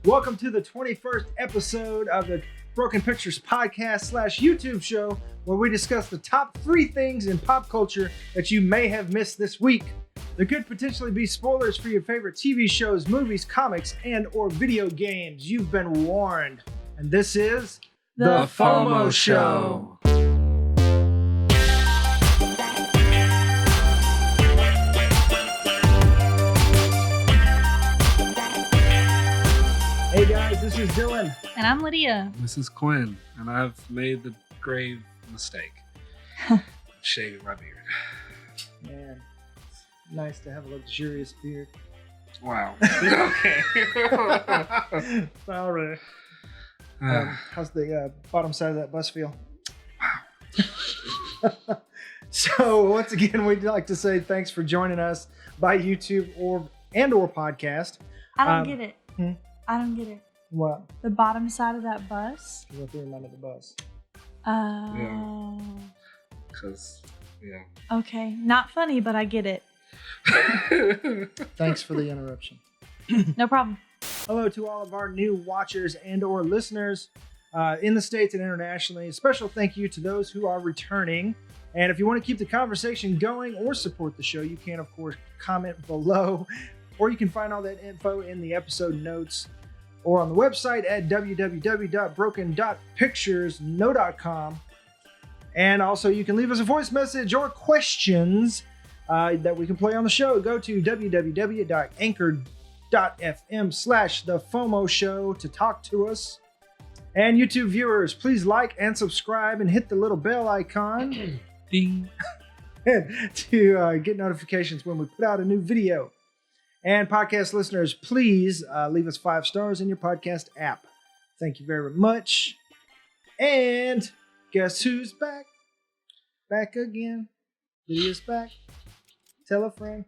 Welcome to the 21st episode of the Broken Pictures podcast / YouTube show, where we discuss the top 3 things in pop culture that you may have missed this week. There could potentially be spoilers for your favorite TV shows, movies, comics, and or video games. You've been warned. And this is The FOMO Show. Hey guys, this is Dylan. And I'm Lydia. This is Quin, and I've made the grave mistake shaving my beard. Man, nice to have a luxurious beard. Wow. Okay. Sorry. How's the bottom side of that bus feel? Wow. So once again, we'd like to say thanks for joining us by YouTube or podcast. I don't get it. Hmm? I don't get it. What? The bottom side of that bus? What threw him under the bus? Oh. Because, yeah. Okay. Not funny, but I get it. Thanks for the interruption. No problem. Hello to all of our new watchers and or listeners in the States and internationally. A special thank you to those who are returning. And if you want to keep the conversation going or support the show, you can, of course, comment below. Or you can find all that info in the episode notes or on the website at www.broken.picturesno.com. And also, you can leave us a voice message or questions that we can play on the show. Go to www.anchor.fm/the FOMO Show to talk to us. And YouTube viewers, please like and subscribe and hit the little bell icon Ding. to get notifications when we put out a new video. And podcast listeners, please leave us 5 stars in your podcast app. Thank you very much. And guess who's back? Back again. Lydia's back. Tell a friend.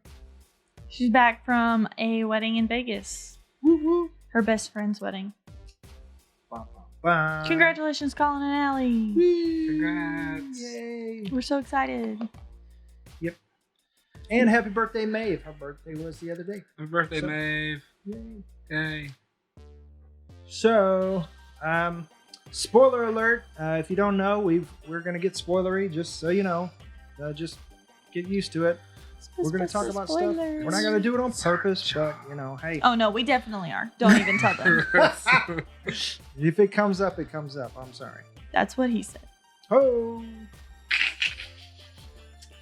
She's back from a wedding in Vegas. Woo-woo. Her best friend's wedding. Bye. Congratulations, Colin and Allie. Whee. Congrats. Yay. We're so excited. Yep. And happy birthday, Maeve. Her birthday was the other day. Happy birthday, So- Maeve. Yay. Yay. So, spoiler alert. If you don't know, we're going to get spoilery, just so you know. Just get used to it. We're going to talk about stuff. We're not going to do it on purpose, but, you know, hey. Oh, no, we definitely are. Don't even tell them. If it comes up, it comes up. I'm sorry. That's what he said. Oh.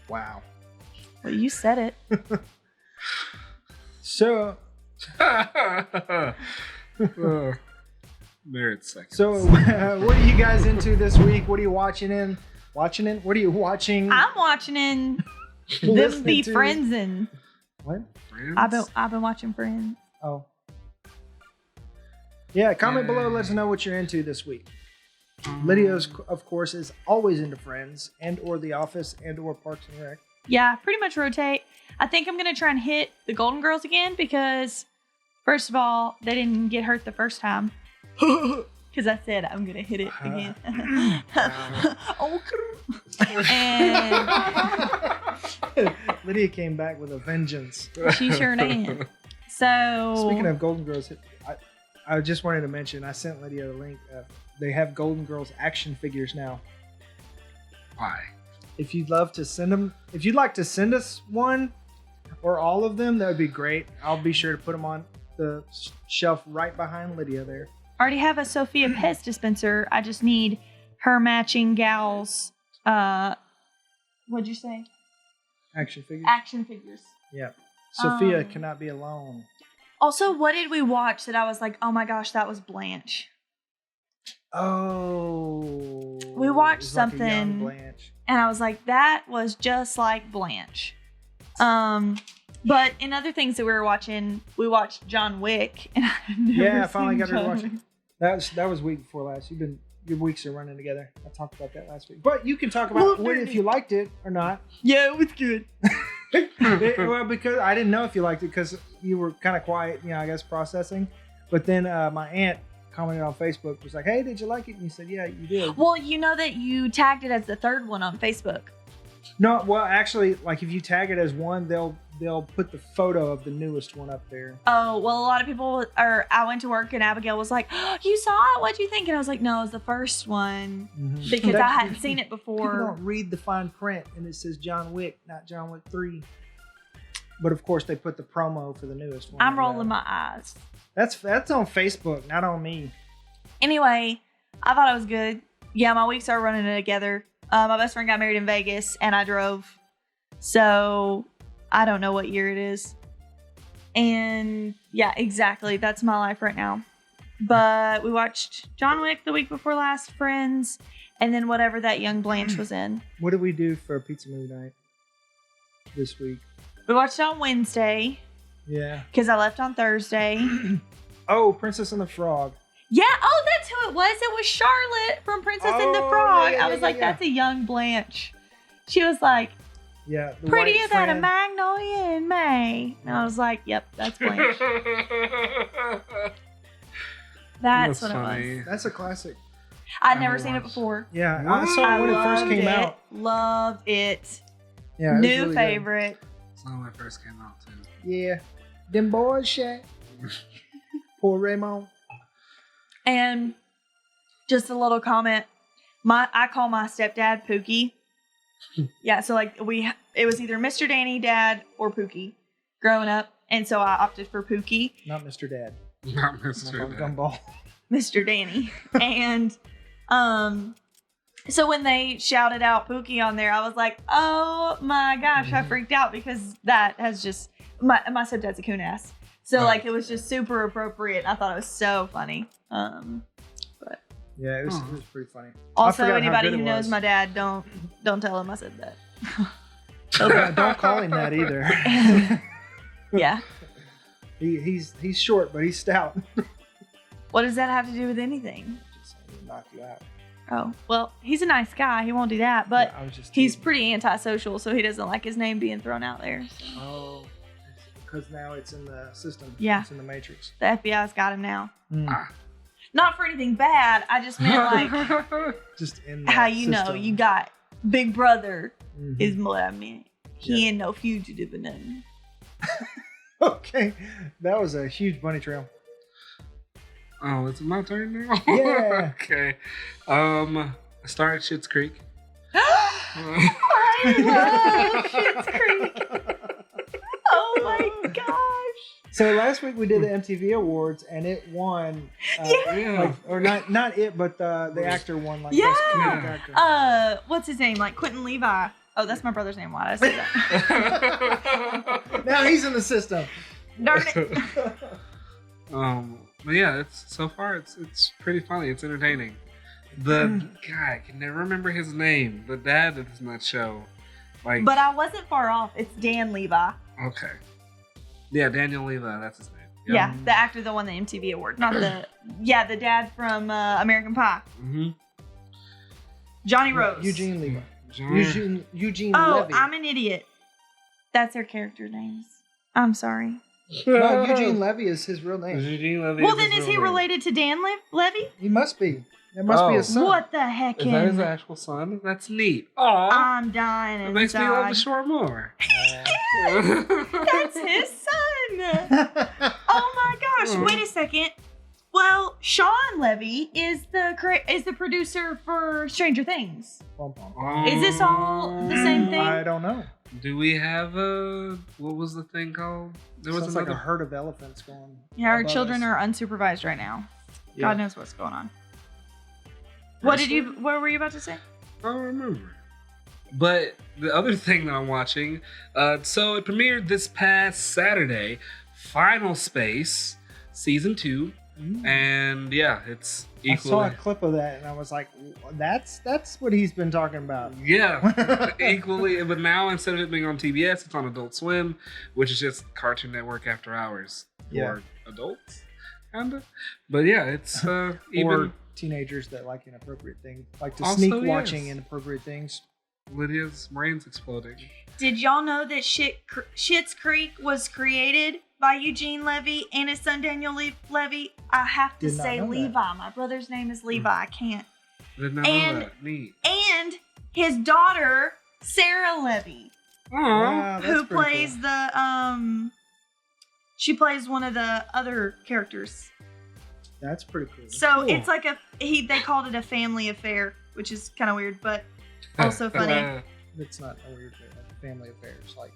Wow. Well, you said it. So, Merit seconds. so what are you guys into this week? What are you watching in? What are you watching? I'm watching in them Listening be to? friends and What? Friends? I've been watching Friends. Oh. Yeah, comment below. Let us know what you're into this week. Lydia, of course, is always into Friends and or The Office and or Parks and Rec. Yeah, pretty much rotate. I think I'm going to try and hit the Golden Girls again because, first of all, they didn't get hurt the first time. Because I said I'm going to hit it again. And Lydia came back with a vengeance. she sure did. So, Speaking of Golden Girls, I just wanted to mention, I sent Lydia the link. They have Golden Girls action figures now. Why? If you'd like to send us one or all of them, that would be great. I'll be sure to put them on the shelf right behind Lydia there. I already have a Sophia Pez dispenser. I just need her matching gals. What'd you say? Action figures? Action figures. Yeah. Sophia cannot be alone. Also, what did we watch that I was like, oh my gosh, that was Blanche? Oh. We watched it was like a young something. Blanche. And I was like, that was just like Blanche. But in other things that we were watching, we watched John Wick. And I've never Yeah, I finally got seen her to John watch it. Wick. That was week before last. Your weeks are running together. I talked about that last week. But you can talk about if you liked it or not. Yeah, it was good. Well, because I didn't know if you liked it because you were kind of quiet, I guess processing. But then my aunt commented on Facebook, was like, "Hey, did you like it?" And you said, "Yeah, you did." Well, you know that you tagged it as the third one on Facebook. No, well, actually, like if you tag it as one, they'll put the photo of the newest one up there. Oh, well, a lot of people are. I went to work and Abigail was like, oh, "You saw it? What'd you think?" And I was like, "No, it was the first one because I hadn't seen it before." People don't read the fine print, and it says John Wick, not John Wick 3. But of course, they put the promo for the newest one. I'm rolling my eyes. That's on Facebook, not on me. Anyway, I thought it was good. Yeah, my weeks are running together. My best friend got married in Vegas, and I drove. So I don't know what year it is. And yeah, exactly. That's my life right now. But we watched John Wick the week before last, Friends, and then whatever that young Blanche was in. What did we do for a pizza movie night this week? We watched it on Wednesday. Yeah. Because I left on Thursday. Oh, Princess and the Frog. Yeah. Oh, that's who it was. It was Charlotte from Princess and the Frog. Yeah, I was like, that's a young Blanche. She was like, yeah, prettier than a magnolia in May. And I was like, yep, that's Blanche. That's what funny. It was. That's a classic. I'd never seen it before. Yeah, I saw it when it first came out. Loved it. Yeah, it new really favorite. It's when it first came out too. Yeah, them boys, Shaq. Poor Raymond. And just a little comment. I call my stepdad Pookie. Yeah, so like it was either Mr. Danny Dad or Pookie growing up, and so I opted for Pookie. Not Mr. Dad. Not Mr. Dad. Gumball. Mr. Danny. And so when they shouted out Pookie on there, I was like, oh my gosh, I freaked out because that has just my stepdad's a coon ass. So like it was just super appropriate. I thought it was so funny. But yeah, it was pretty funny. Also, anybody who knows my dad, don't tell him I said that. Don't call him that either. Yeah. He's short, but he's stout. What does that have to do with anything? Just knock you out. Oh, well, he's a nice guy. He won't do that, but Yeah, he's pretty antisocial, so he doesn't like his name being thrown out there. So. Oh, because now it's in the system. Yeah. It's in the Matrix. The FBI's got him now. Mm. Not for anything bad. I just meant like just in the how you system. know you got Big Brother is what I meant. He ain't no fugitive or nothing. Okay, that was a huge bunny trail. Oh, it's my turn now? Yeah. Okay. I started Schitt's Creek. I love Schitt's Creek. Oh my gosh. So last week we did the MTV Awards and it won. Yeah. Or not it, but the actor won like Yeah. best comedic actor. What's his name? Like Quentin Levi. Oh, that's my brother's name. Why did I say that? Now he's in the system. Darn it. But yeah, it's pretty funny. It's entertaining. The guy, I can never remember his name. The dad is in that show. Like, But I wasn't far off. It's Dan Levi. okay. Yeah, Daniel Levi, that's his name. Yeah, the actor that won the MTV award. Not the dad from American Pie. Mm-hmm. Johnny Rose. Eugene Levi. Eugene Oh, Levy. I'm an idiot. That's their character names. I'm sorry. No, Eugene Levy is his real name. Eugene Levy. Well, then is he related to Dan Levy? He must be. There must be a son. What the heck? Is that his actual son? That's neat. Aw. I'm dying It makes me love the inside. short more. That's his son. Oh my gosh! Wait a second. Well, Sean Levy is the producer for Stranger Things. Is this all the same thing? I don't know. Do we have what was the thing called? There was Sounds like a herd of elephants going. Yeah, our above children us. are unsupervised right now. Yeah. God knows what's going on. What were you about to say? I don't remember. But the other thing that I'm watching, so it premiered this past Saturday, Final Space Season 2. And yeah, it's equally. I saw a clip of that and I was like, that's what he's been talking about. Yeah, equally. But now instead of it being on TBS, it's on Adult Swim, which is just Cartoon Network after hours for adults, kinda. But yeah, it's even or teenagers that like inappropriate things, like to Also, sneak yes. watching inappropriate things. Lydia's brain's exploding. Did y'all know that Schitt's Creek was created by Eugene Levy and his son Daniel Levy? I have to Did not say know that. Levi. My brother's name is Levi. I can't. Did not know that. Neat. And his daughter Sarah Levy, Oh, Wow, that's who pretty plays the she plays one of the other characters. That's pretty cool. So Cool. it's like they called it a family affair, which is kind of weird, but also funny. It's not a weird thing. Like family affairs, like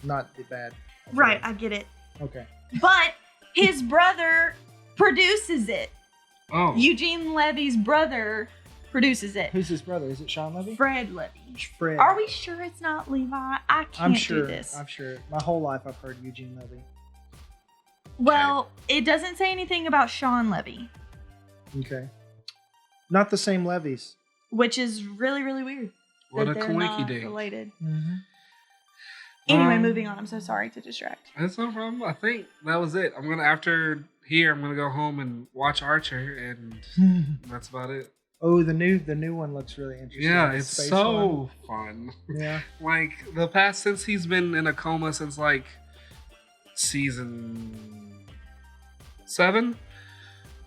not the bad. affair. Right, I get it. Okay. But his brother produces it. Oh. Eugene Levy's brother produces it. Who's his brother? Is it Sean Levy? Fred Levy. Fred. Are we sure it's not Levi? I can't I'm sure. do this. I'm sure. My whole life I've heard Eugene Levy. Well, it doesn't say anything about Sean Levy, Okay. Not the same Levies. which is really, really weird. What that a they're coinky not dink. related. Mm-hmm. Anyway, moving on. I'm so sorry to distract. That's no problem. I think that was it. I'm gonna go home and watch Archer, and that's about it. Oh, the new one looks really interesting. Yeah, The it's space so fun. one. Yeah. Like the past, since he's been in a coma since like season 7,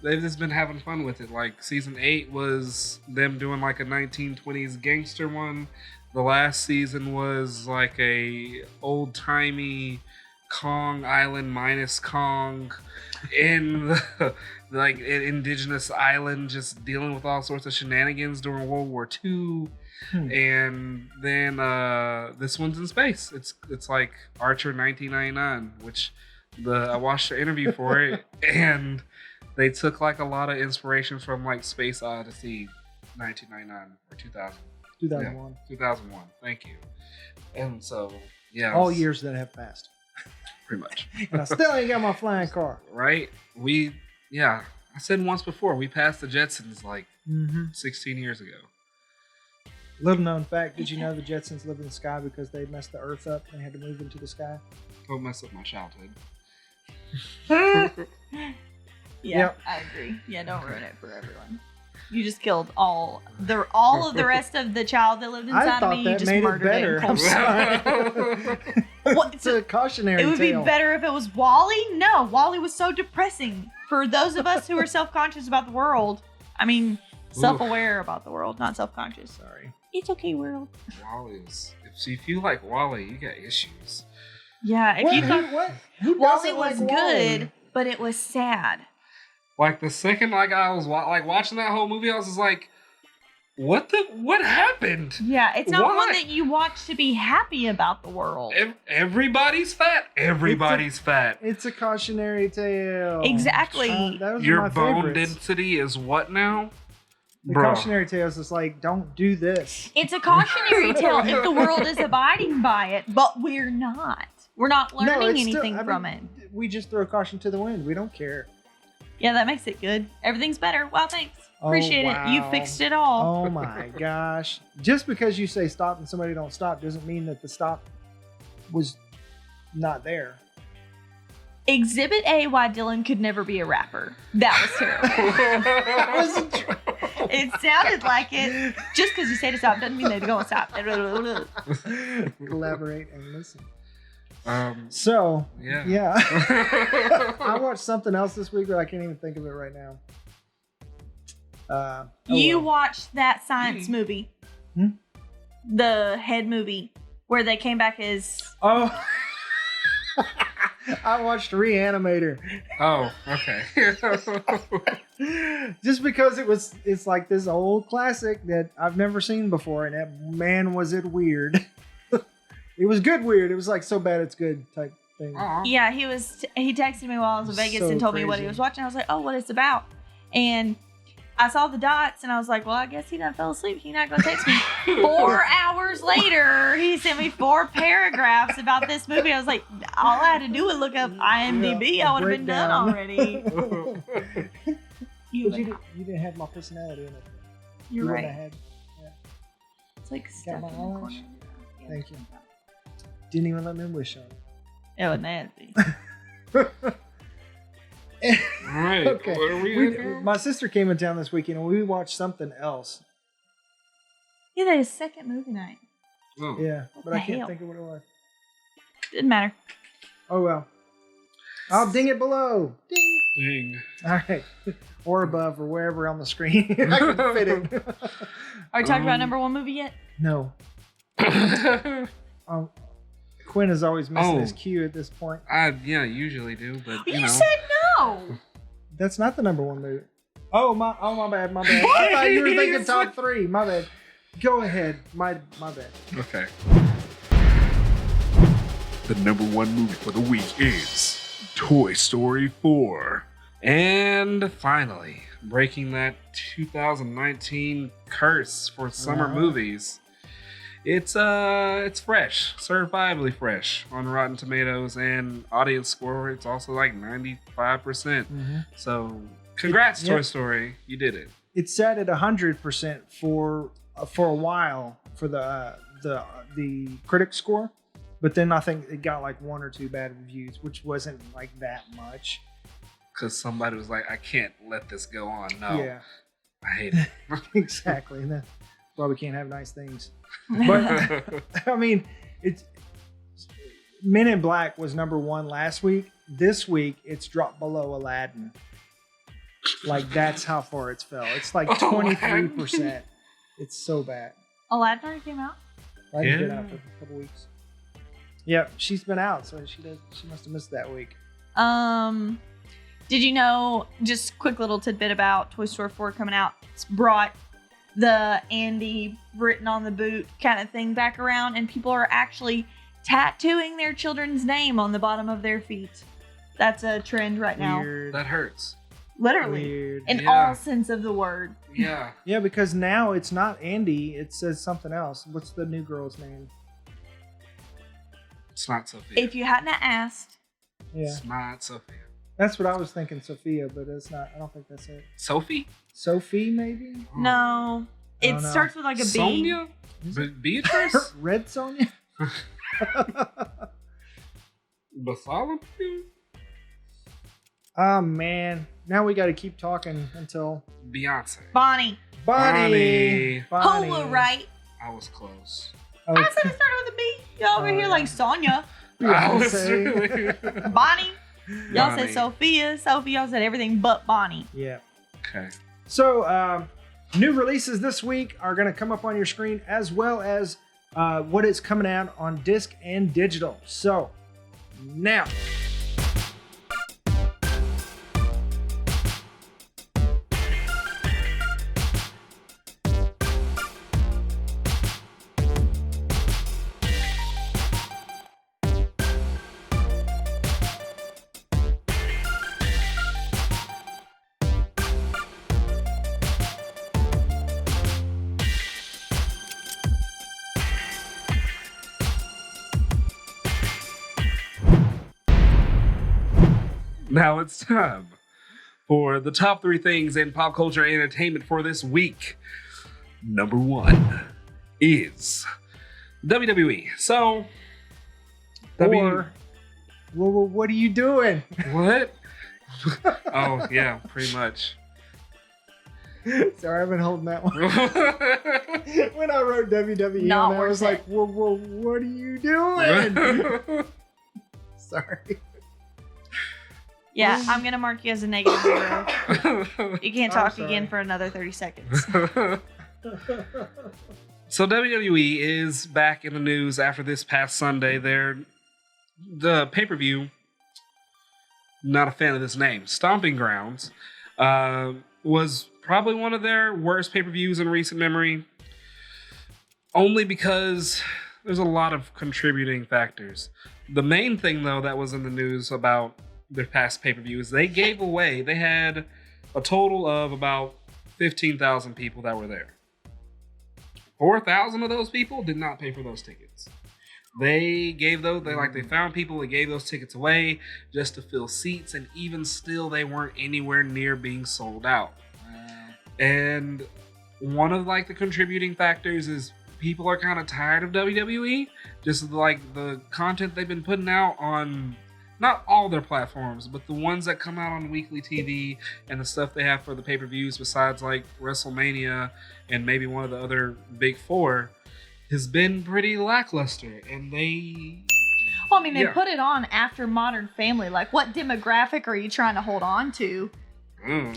they've just been having fun with it. Like season 8 was them doing like a 1920s gangster one. The last season was like a old timey Kong Island minus Kong in the, like an indigenous island, just dealing with all sorts of shenanigans during World War II. And then this one's in space. It's like Archer 1999, which I watched the interview for it, and they took like a lot of inspiration from like Space Odyssey 1999 or 2000. 2001. Yeah, 2001. Thank you. And so, yeah. All years that have passed. Pretty much. And I still ain't got my flying car. Right? I said once before, we passed the Jetsons like 16 years ago. Little known fact, did you know the Jetsons live in the sky because they messed the Earth up and had to move into the sky? Don't mess up my childhood. Yep. I agree. Yeah, don't ruin it for everyone. You just killed all of the rest of the child that lived I inside of thought me. You that just made it murdered better. it. I'm sorry. What, It's a cautionary it would tale. be better if it was Wally. No, Wally was so depressing. For those of us who are self-conscious about the world, I mean, self-aware about the world, not self-conscious. Sorry. It's okay, world. Wally is. If you like Wally, you got issues. Yeah, if you thought What? Who Wally doesn't was like good, Wally? but it was sad. Like the second I was watching that whole movie, I was just like, what happened? Yeah, it's not Why? one that you watch to be happy about the world. Everybody's fat. Everybody's fat. It's a cautionary tale. Exactly. Those are Your my bone favorites. density is what now? The Bruh. cautionary tales is like, don't do this. It's a cautionary tale if the world is abiding by it, but we're not. We're not learning it's still- anything I from mean, it. We just throw caution to the wind. We don't care. Yeah, that makes it good. Everything's better. Wow, thanks. Oh, Appreciate it. You wow. fixed it all. Oh my gosh. Just because you say stop and somebody don't stop doesn't mean that the stop was not there. Exhibit A, why Dylan could never be a rapper. That was terrible. That wasn't true. It sounded like it. Just because you say to stop doesn't mean they're going to stop. Elaborate and listen. Um, So, yeah. I watched something else this week, but I can't even think of it right now. You watched that science movie. Hmm? The Head movie, where they came back as... Oh. I watched Reanimator. Oh, okay. Just because it's like this old classic that I've never seen before, and that, man, was it weird. It was good weird. It was like so bad it's good type thing. Aw. Yeah, he texted me while I was in Vegas So and told me what he crazy. was watching. I was like, oh, what it's about. And I saw the dots and I was like, well, I guess he done fell asleep. He's not going to text me. 4 hours later, he sent me 4 paragraphs about this movie. I was like, all I had to do was look up IMDb. Yeah, I would have been done breakdown. already. But you didn't have my personality in it. You're You wouldn't right. have had- It's like stuff my in the orange? corner. Thank you. Didn't even let me wish on it. It was nasty. All right. Okay. What are we gonna do? My sister came in town this weekend and we watched something else. Yeah, that is second movie night. Oh. Yeah, but the I can't hell? think of what it was. Didn't matter. Oh well. I'll ding it below. Ding. Dang. All right. Or above or wherever on the screen. I can fit it. Are we talking about number 1 movie yet? No. Quinn is always missing his cue at this point. I usually do, but You said no. That's not the number one movie. Oh my bad. I thought you were thinking top 3. My bad. Go ahead. My bad. Okay. The number one movie for the week is Toy Story 4. And finally, breaking that 2019 curse for summer movies. It's fresh, certifiably fresh on Rotten Tomatoes, and audience score, it's also like 95%. Mm-hmm. So congrats, Toy Story, you did it. It sat at 100% for a while for the critic score, but then I think it got like 1 or 2 bad reviews, which wasn't like that much. Because somebody was like, I can't let this go on. No, Yeah, I hate it. exactly. And that's why we can't have nice things. But I mean, it's Men in Black was number 1 last week. This week, it's dropped below Aladdin. Like, that's how far it's fell. It's like 23%. It's so bad. Aladdin already came out? Aladdin's been out for a couple weeks. Yep, she's been out, so she must have missed that week. Did you know, just quick little tidbit about Toy Story 4 coming out, it's brought the Andy written on the boot kind of thing back around, and people are actually tattooing their children's name on the bottom of their feet. That's a trend right now. Weird. That hurts. Literally. Weird. In all sense of the word. Yeah. Yeah, because now it's not Andy, it says something else. What's the new girl's name? It's not Sophia. If you hadn't asked. Yeah. It's not Sophia. That's what I was thinking, Sophia, but it's not. I don't think that's it. Sophie? Sophie, maybe? No. I It don't know. starts with like a B. Sonia? Beatrice? Red Sonia? Bartholomew? Oh, man. Now we got to keep talking until... Beyonce. Bonnie. Bonnie. Holo, right? I was close. Oh, I said it started with a B. Y'all over here like Sonia. I was Beyonce. Bonnie. Y'all Bonnie. said Sophia. Sophie, y'all said everything but Bonnie. Yeah. Okay. So, new releases this week are going to come up on your screen, as well as what is coming out on disc and digital. So, now... Now it's time for the top 3 things in pop culture and entertainment for this week. Number 1 is WWE. So, Or... Well, what are you doing? What? Oh, yeah, pretty much. Sorry, I've been holding that one. When I wrote WWE Not on there, I was worth like, well, what are you doing? Sorry. Yeah, I'm going to mark you as a negative 0. You can't I'm talk sorry. again for another 30 seconds. So WWE is back in the news after this past Sunday. The pay-per-view, not a fan of this name, Stomping Grounds, was probably one of their worst pay-per-views in recent memory. Only because there's a lot of contributing factors. The main thing, though, that was in the news about their past pay-per-views, they had a total of about 15,000 people that were there. 4,000 of those people did not pay for those tickets. They found people and gave those tickets away just to fill seats, and even still they weren't anywhere near being sold out. And one of the contributing factors is people are kind of tired of WWE, just like the content they've been putting out on not all their platforms, but the ones that come out on weekly TV and the stuff they have for the pay-per-views besides like WrestleMania and maybe one of the other big 4 has been pretty lackluster. And they put it on after Modern Family. Like, what demographic are you trying to hold on to?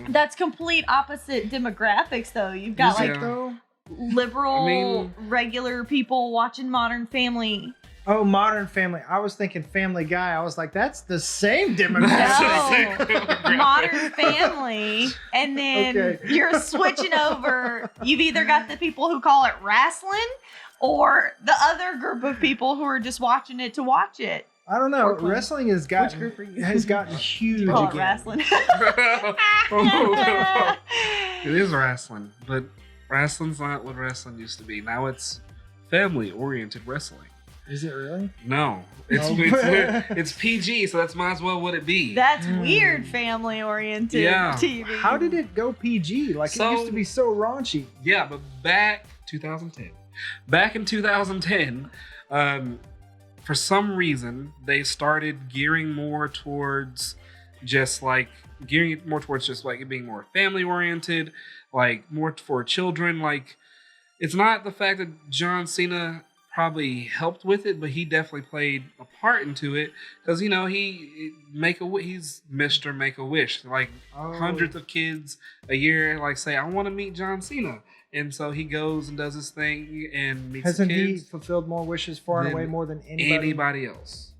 That's complete opposite demographics, though. You've got Is it, though? liberal, regular people watching Modern Family. Oh, Modern Family. I was thinking Family Guy. I was like, that's the same demographic. No, Modern Family. And then you're switching over. You've either got the people who call it wrestling or the other group of people who are just watching it to watch it. I don't know. Wrestling has gotten huge Call it again. wrestling. It is wrestling, but wrestling's not what wrestling used to be. Now it's family-oriented wrestling. Is it really? No, it's Oh. it's PG, so that's might as well what it be. That's weird family-oriented TV. How did it go PG? Like, it used to be so raunchy. Yeah, but back in 2010, for some reason they started gearing more towards just like it being more family-oriented, like more for children. Like, it's not the fact that John Cena probably helped with it, but he definitely played a part into it because he's Mr. Make-A-Wish. Like, hundreds of kids a year like say, I want to meet John Cena, and so he goes and does his thing and meets Hasn't kids. he fulfilled more wishes far and away more than anybody else?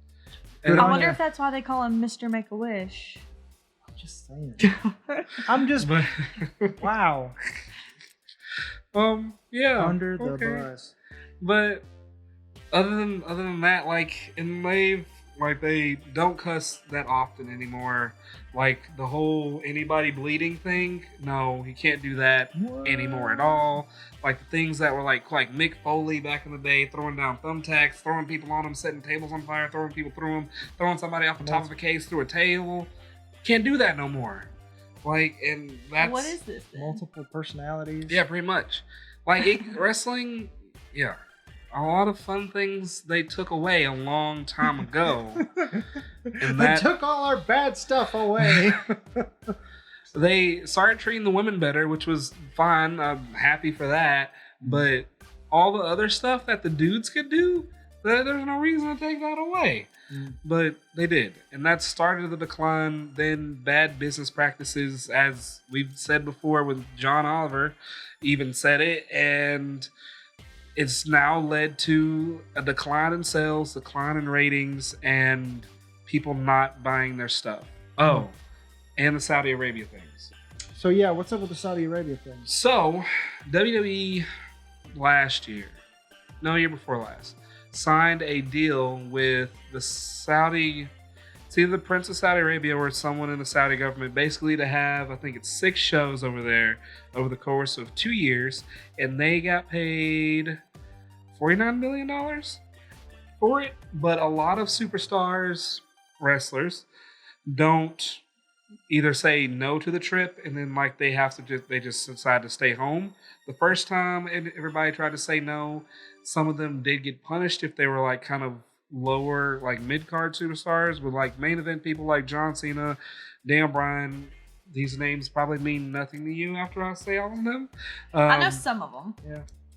Good And I on wonder ya. if that's why they call him Mr. Make-A-Wish. I'm just saying. I'm just wow. Yeah, Under the bus. But other than that, like, and they don't cuss that often anymore. Like, the whole anybody bleeding thing, no, he can't do that anymore at all. Like, the things that were like Mick Foley back in the day, throwing down thumbtacks, throwing people on them, setting tables on fire, throwing people through them, throwing somebody off the top of a case through a table. Can't do that no more. Like, and that's What is this then? Multiple personalities. yeah, pretty much. Like, wrestling, yeah. A lot of fun things they took away a long time ago. And They took all our bad stuff away. they started treating the women better, which was fine. I'm happy for that. But all the other stuff that the dudes could do, there's no reason to take that away. But they did. And that started the decline. Then bad business practices, as we've said before with John Oliver, even said it. And it's now led to a decline in sales, decline in ratings, and people not buying their stuff. Oh, and the Saudi Arabia things. So yeah, what's up with the Saudi Arabia thing? So, WWE year before last, signed a deal with the Saudi, it's either the Prince of Saudi Arabia or someone in the Saudi government, basically to have, I think it's 6 shows over there over the course of 2 years, and they got paid $49 million for it. But a lot of superstars, wrestlers, don't either say no to the trip, and then like they just decide to stay home. The first time everybody tried to say no, some of them did get punished if they were like kind of lower, like mid-card superstars, but like main event people like John Cena, Dan Bryan. These names probably mean nothing to you after I say all of them. I know some of them.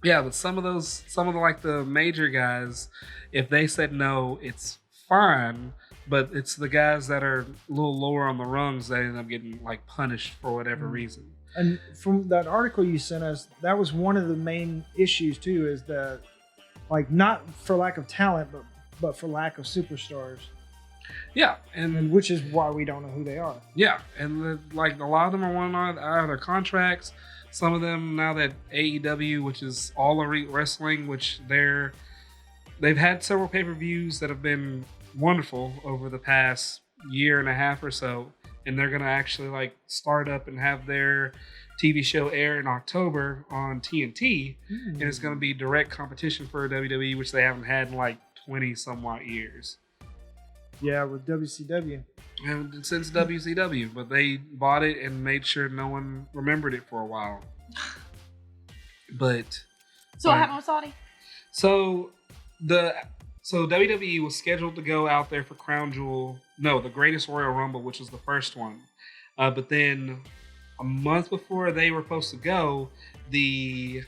Yeah, but some of the major guys, if they said no, it's fine. But it's the guys that are a little lower on the rungs that end up getting like punished for whatever reason. And from that article you sent us, that was one of the main issues too, is that like not for lack of talent, but for lack of superstars. Yeah, And which is why we don't know who they are. yeah, and like a lot of them are wanting out of their contracts. Some of them now that AEW, which is All Elite Wrestling, which they've had several pay-per-views that have been wonderful over the past year and a half or so, and they're gonna actually like start up and have their TV show air in October on TNT, and it's gonna be direct competition for WWE, which they haven't had in like 20 somewhat years. Yeah, with WCW. And since WCW, but they bought it and made sure no one remembered it for a while. But So what happened with Saudi? So WWE was scheduled to go out there for the Greatest Royal Rumble, which was the first one. But then a month before they were supposed to go, the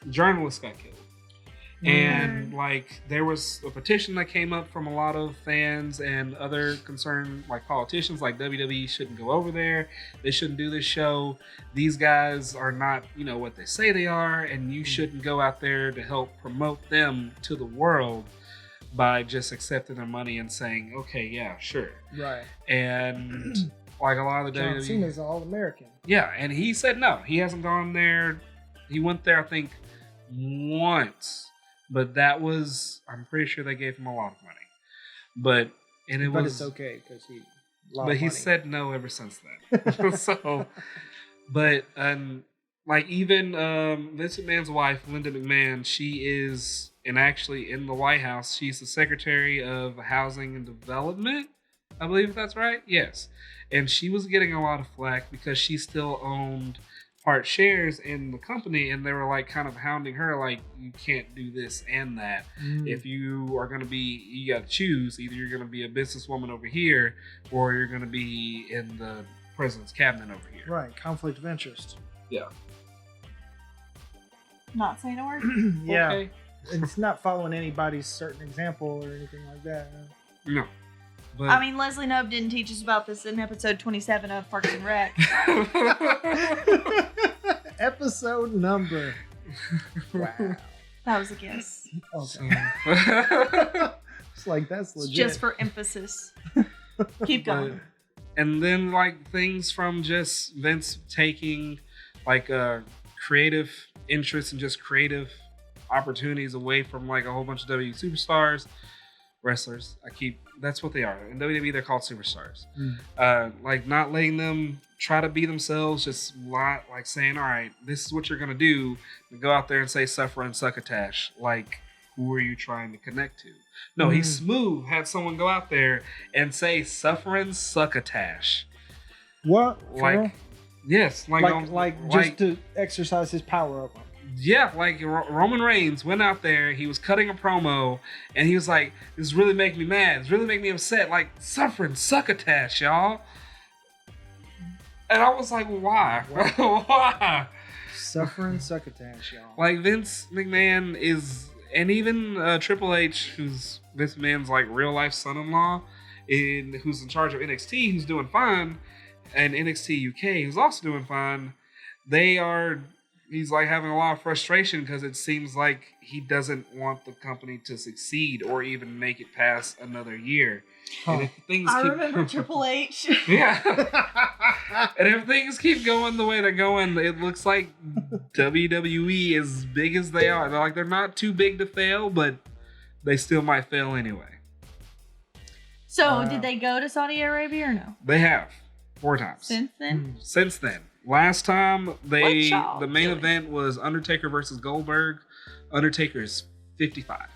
journalist got killed. And like there was a petition that came up from a lot of fans and other concerned like politicians, like WWE shouldn't go over there. They shouldn't do this show. These guys are not, what they say they are, and you shouldn't go out there to help promote them to the world by just accepting their money and saying, okay, yeah, sure. Right. And like a lot of the John WWE. Cena's All-American. Yeah, and he said no. He hasn't gone there. He went there, I think, once. But that was, I'm pretty sure they gave him a lot of money. But it's okay because he said no ever since then. So, but like even Vince McMahon's wife, Linda McMahon, she is, and actually in the White House, she's the Secretary of Housing and Development. I believe that's right. Yes, and she was getting a lot of flack because she still owned part shares in the company, and they were like kind of hounding her like, you can't do this and that. If you are going to be, you got to choose, either you're going to be a businesswoman over here or you're going to be in the president's cabinet over here. Right, conflict of interest. Yeah. Not saying a word. Yeah. Okay. It's not following anybody's certain example or anything like that. No. But I mean, Leslie Knope didn't teach us about this in episode 27 of Parks and Rec. Episode number. Wow. That was a guess. Okay. It's like, that's legit. Just for emphasis. Keep going. And then like things from just Vince taking like creative interest and just creative opportunities away from like a whole bunch of WWE superstars, wrestlers. That's what they are. In WWE, they're called superstars. Like not letting them try to be themselves, just like saying, all right, this is what you're going to do. And go out there and say suffer and succotash. Like, who are you trying to connect to? No, he smooth had someone go out there and say suffer and succotash. What? Like, yes. Like just to exercise his power over him. Yeah, like Roman Reigns went out there, he was cutting a promo, and he was like, this is really making me mad, it's really making me upset, like, suffering succotash, y'all. And I was like, why? Why? Suffering succotash, y'all. Like, Vince McMahon is, and even Triple H, who's Vince McMahon's, like, real-life son-in-law, who's in charge of NXT, who's doing fine, and NXT UK, who's also doing fine, he's like having a lot of frustration because it seems like he doesn't want the company to succeed or even make it past another year. And if things remember Triple H. Yeah. And if things keep going the way they're going, it looks like WWE, as big as they are, they're not too big to fail, but they still might fail anyway. So, did they go to Saudi Arabia or no? They have 4 times. Since then? Last time the main event was Undertaker versus Goldberg. Undertaker is 55.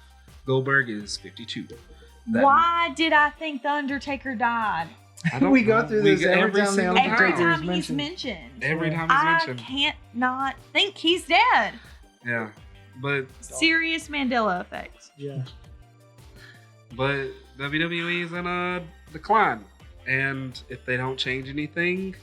Goldberg is 52. Why did I think the Undertaker died? We go through this every time Every time he's mentioned. Every time he's mentioned. I can't not think he's dead. Yeah, but serious Mandela effect. Yeah. But WWE is in a decline, and if they don't change anything,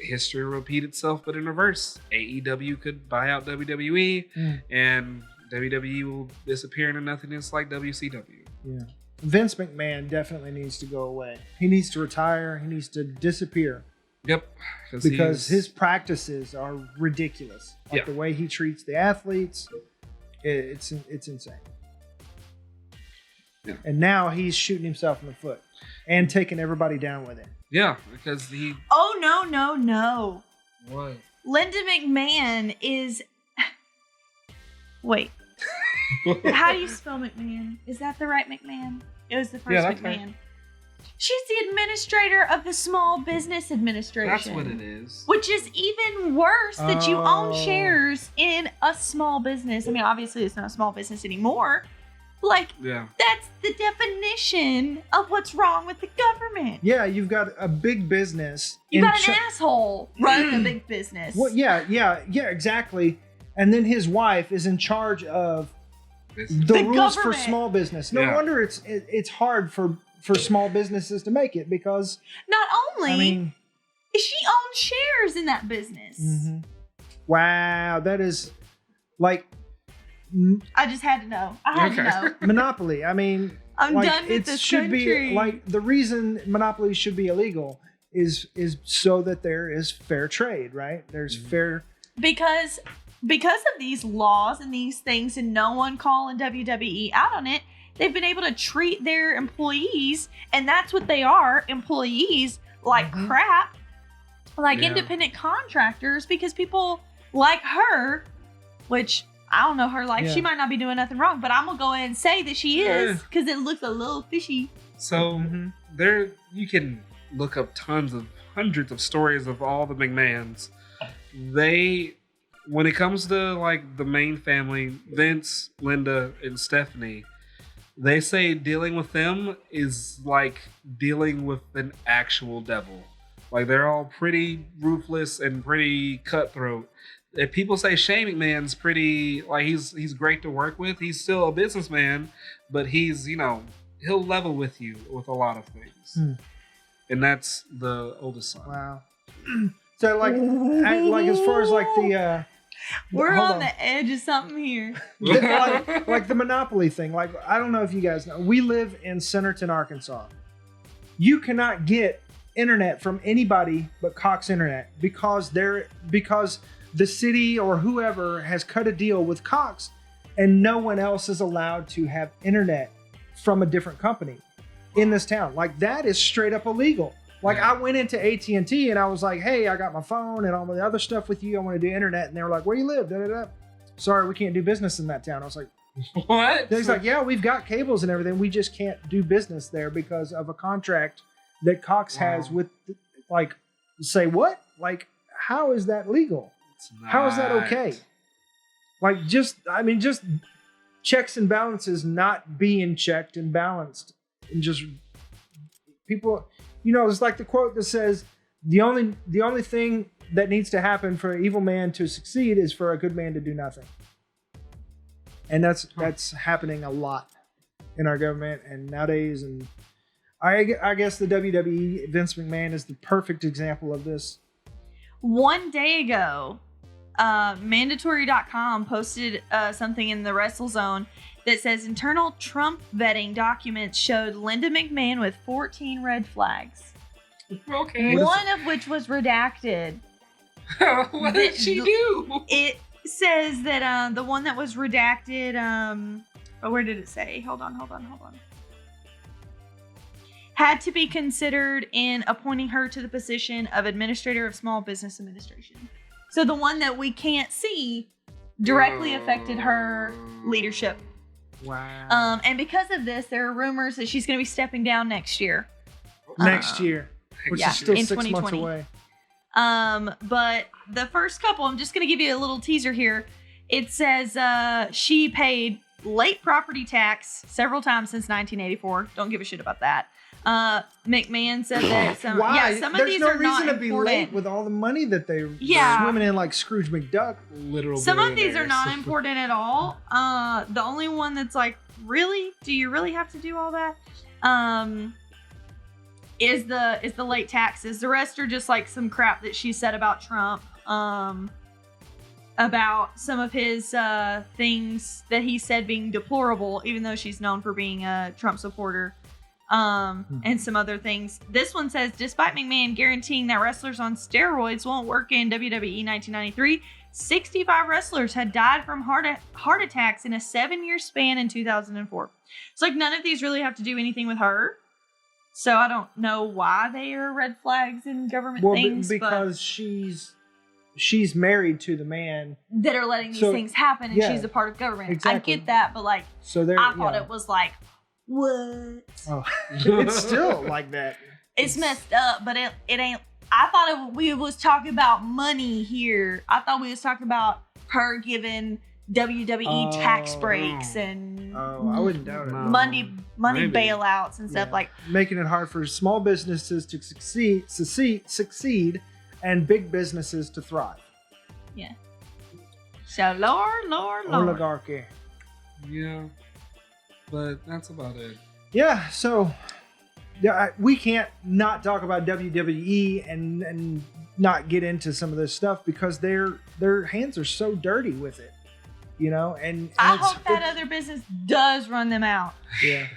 history will repeat itself, but in reverse. AEW could buy out WWE, and WWE will disappear into nothingness like WCW. Yeah. Vince McMahon definitely needs to go away. He needs to retire. He needs to disappear. Yep. Because his practices are ridiculous. Like the way he treats the athletes, it's insane. Yeah. And now he's shooting himself in the foot and taking everybody down with him. Yeah, because he... Oh, no. What? Linda McMahon is... Wait. How do you spell McMahon? Is that the right McMahon? It was the first McMahon. Right. She's the administrator of the Small Business Administration. That's what it is. Which is even worse that you own shares in a small business. I mean, obviously it's not a small business anymore. Like, that's the definition of what's wrong with the government. Yeah, you've got a big business. You got an asshole running a big business. Well, yeah, exactly. And then his wife is in charge of the rules for small business. No wonder it's hard for small businesses to make it, because not only she owns shares in that business. Wow, that is like I just had to know. I had to know. Monopoly. I mean, I'm done with this should country. be like the reason monopoly should be illegal is so that there is fair trade, right? There's fair because of these laws and these things, and no one calling WWE out on it. They've been able to treat their employees, and that's what they are, employees, like crap, like independent contractors, because people like her, which I don't know her, like she might not be doing nothing wrong, but I'm gonna go ahead and say that she is, because it looks a little fishy. So there, you can look up hundreds of stories of all the McMahons. When it comes to like the main family, Vince, Linda, and Stephanie, they say dealing with them is like dealing with an actual devil. Like they're all pretty ruthless and pretty cutthroat. If people say Shane McMahon's pretty, like he's great to work with, he's still a businessman, but he's, he'll level with you with a lot of things. And that's the oldest son. Wow. So like as far as like the we're on the edge of something here. like the Monopoly thing. Like, I don't know if you guys know. We live in Centerton, Arkansas. You cannot get internet from anybody but Cox Internet because the city or whoever has cut a deal with Cox, and no one else is allowed to have internet from a different company in this town. Like, that is straight up illegal. Like, I went into AT&T and I was like, hey, I got my phone and all the other stuff with you. I want to do internet. And they were like, where you live? Da, da, da. Sorry, we can't do business in that town. I was like, what? He's like, yeah, we've got cables and everything. We just can't do business there because of a contract that Cox has with, like, say what? Like, how is that legal? How is that okay? Like, just checks and balances not being checked and balanced. And just people... it's like the quote that says, the only thing that needs to happen for an evil man to succeed is for a good man to do nothing. And that's happening a lot in our government and nowadays. And I guess the WWE, Vince McMahon, is the perfect example of this. One day ago, mandatory.com posted something in the WrestleZone that says internal Trump vetting documents showed Linda McMahon with 14 red flags. Okay. One of which was redacted. What did she do? It says that the one that was redacted, where did it say? Hold on. Had to be considered in appointing her to the position of Administrator of Small Business Administration. So the one that we can't see directly affected her leadership. Wow. And because of this, there are rumors that she's going to be stepping down next year. Which is still in 6 months 2020. away. But the first couple, I'm just going to give you a little teaser here. It says she paid late property tax several times since 1984. Don't give a shit about that. McMahon said that some of these are not important. There's no reason to be late with all the money that they're swimming in like Scrooge McDuck. Some of these are not important at all. The only one that's like, really? Do you really have to do all that? Is the late taxes. The rest are just like some crap that she said about Trump. About some of his things that he said being deplorable, even though she's known for being a Trump supporter. And some other things. This one says, despite McMahon guaranteeing that wrestlers on steroids won't work in WWE 1993, 65 wrestlers had died from heart attacks in a 7-year span in 2004. It's like none of these really have to do anything with her. So I don't know why they are red flags in government things. Because she's married to the man that are letting these things happen, and she's a part of government. Exactly. I get that, but like, I thought it was like, what? Oh, it's still like that. It's messed up, but it ain't. I thought we was talking about money here. I thought we was talking about her giving WWE tax breaks and I wouldn't doubt it. Money bailouts and stuff like making it hard for small businesses to succeed, and big businesses to thrive. Yeah. So Lord. Oligarchy. Yeah. But that's about it. Yeah, so we can't not talk about WWE and not get into some of this stuff because their hands are so dirty with it. you know, and I it's- hope that other business does run them out. Yeah.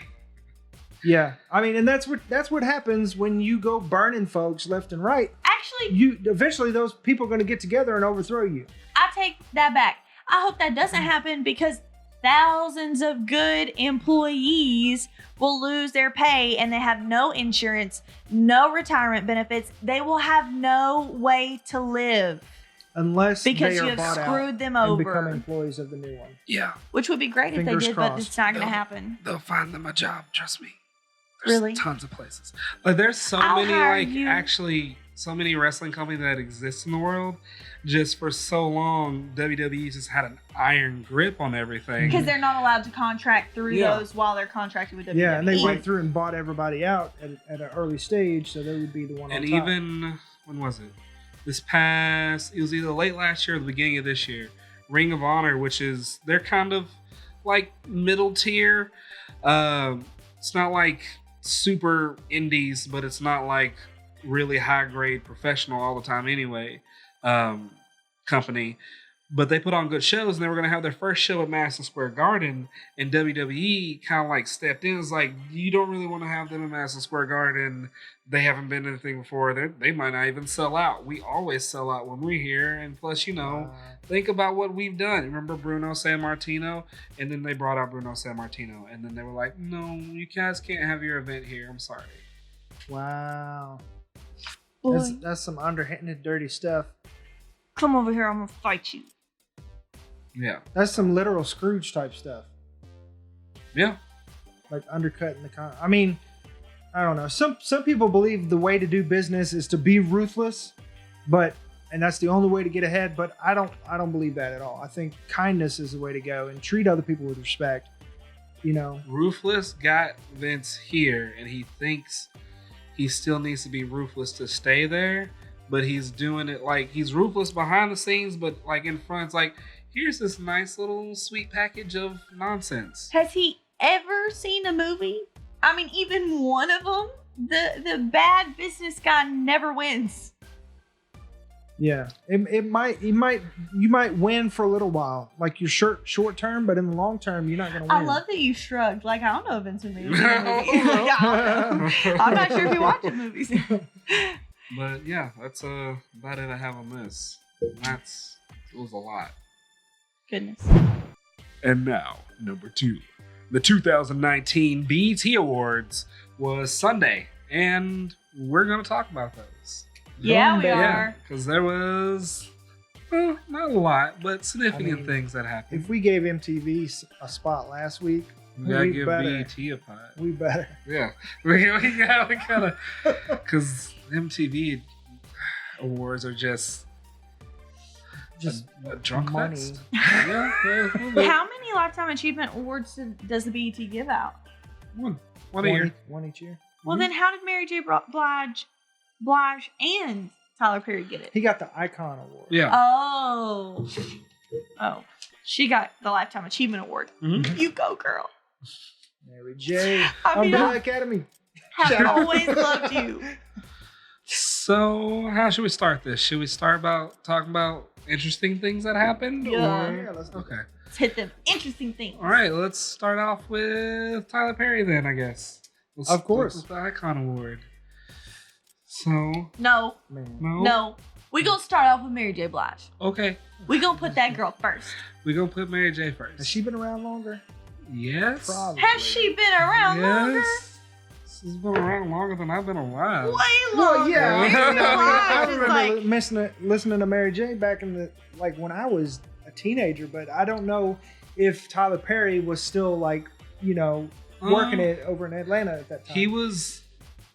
Yeah. I mean, and that's what happens when you go burning folks left and right. Actually, You eventually those people are going to get together and overthrow you. I take that back. I hope that doesn't happen because thousands of good employees will lose their pay and they have no insurance, no retirement benefits. They will have no way to live Unless because they you are have bought out screwed them and become over. employees of the new one. Yeah, Which would be great if they Fingers did, but crossed. it's not going to No. happen. they'll find them a job. Trust me. There's Really? tons of places. Like there's so I'll many hire like you. actually so many wrestling companies that exist in the world. Just for so long, WWE just had an iron grip on everything. Because they're not allowed to contract through Yeah. those while they're contracted with WWE. Yeah, and they went through and bought everybody out at an early stage, so they would be the one And on top. even when was it? It was either late last year or the beginning of this year. Ring of Honor, which is they're kind of like middle tier. It's not like super indies, but it's not like really high grade professional all the time anyway. Company. But they put on good shows, and they were going to have their first show at Madison Square Garden, and WWE kind of like stepped in. It's like, you don't really want to have them in Madison Square Garden. They haven't been anything before. They might not even sell out. We always sell out when we're here, and plus, you know, think about what we've done. Remember Bruno Sammartino? And then they brought out Bruno Sammartino, and then they were like, no, you guys can't have your event here. I'm sorry. Wow. Boy, That's some underhanded, dirty stuff. come over here. I'm going to fight you. Yeah. That's some literal Scrooge type stuff. Yeah. Like undercutting the I mean, I don't know. Some people believe the way to do business is to be ruthless, and that's the only way to get ahead. But I don't believe that at all. I think kindness is the way to go and treat other people with respect. You know, Ruthless got Vince here, and he thinks he still needs to be ruthless to stay there, but he's doing it like he's ruthless behind the scenes, but like in front, it's like, here's this nice little sweet package of nonsense. Has he ever seen a movie? I mean, even one of them? The bad business guy never wins. yeah. You might win for a little while, like your short term, but in the long term, you're not going to win. I love that you shrugged. Like, I don't know if Vince McMahon was in a movie. Yeah. I'm not sure if he watches movies. But yeah, that's about it I have on this. It was a lot. Goodness. And now, number 2. The 2019 BET Awards was Sunday, and we're going to talk about those. Yeah, we Boom, baby. are. Because there was, not a lot, but significant things that happened. If we gave MTV a spot last week, We gotta we give better. BET a pot. we better. Yeah, we gotta, because MTV awards are just a drunk money. fest. Yeah, How many Lifetime Achievement Awards does the BET give out? one a year. One each year. Well, then how did Mary J. Blige and Tyler Perry get it? He got the Icon Award. Yeah. Oh. She got the Lifetime Achievement Award. Mhm. You go, girl. Mary J. I mean, Umbrella I Academy. have always loved you. So, how should we start this? Should we start about talking about interesting things that happened? Yeah. Or? Yeah, let's do it. Okay. Let's hit them interesting things. All right. Let's start off with Tyler Perry then, I guess. Let's Of course. start with the Icon Award. So, No, Man. no. We gonna start off with Mary J. Blige. Okay. We gonna put that girl first. We're going to put Mary J first. Has she been around longer? Yes. Probably. Has she been around longer? She's been around longer than I've been alive. Way Well, longer. yeah. Mary J. I Blige is remember like, listening to Mary J back in when I was a teenager, but I don't know if Tyler Perry was still working it over in Atlanta at that time. He was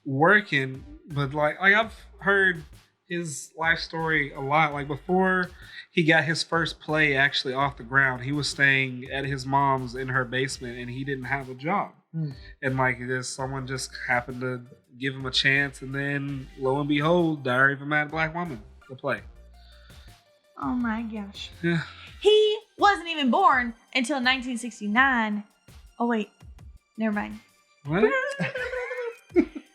working, but like I've heard his life story a lot. Like before he got his first play actually off the ground, he was staying at his mom's in her basement, and he didn't have a job. And like someone just happened to give him a chance, and then lo and behold, Diary of a Mad Black Woman, the play. oh my gosh. Yeah. He wasn't even born until 1969. Oh wait, never mind. What?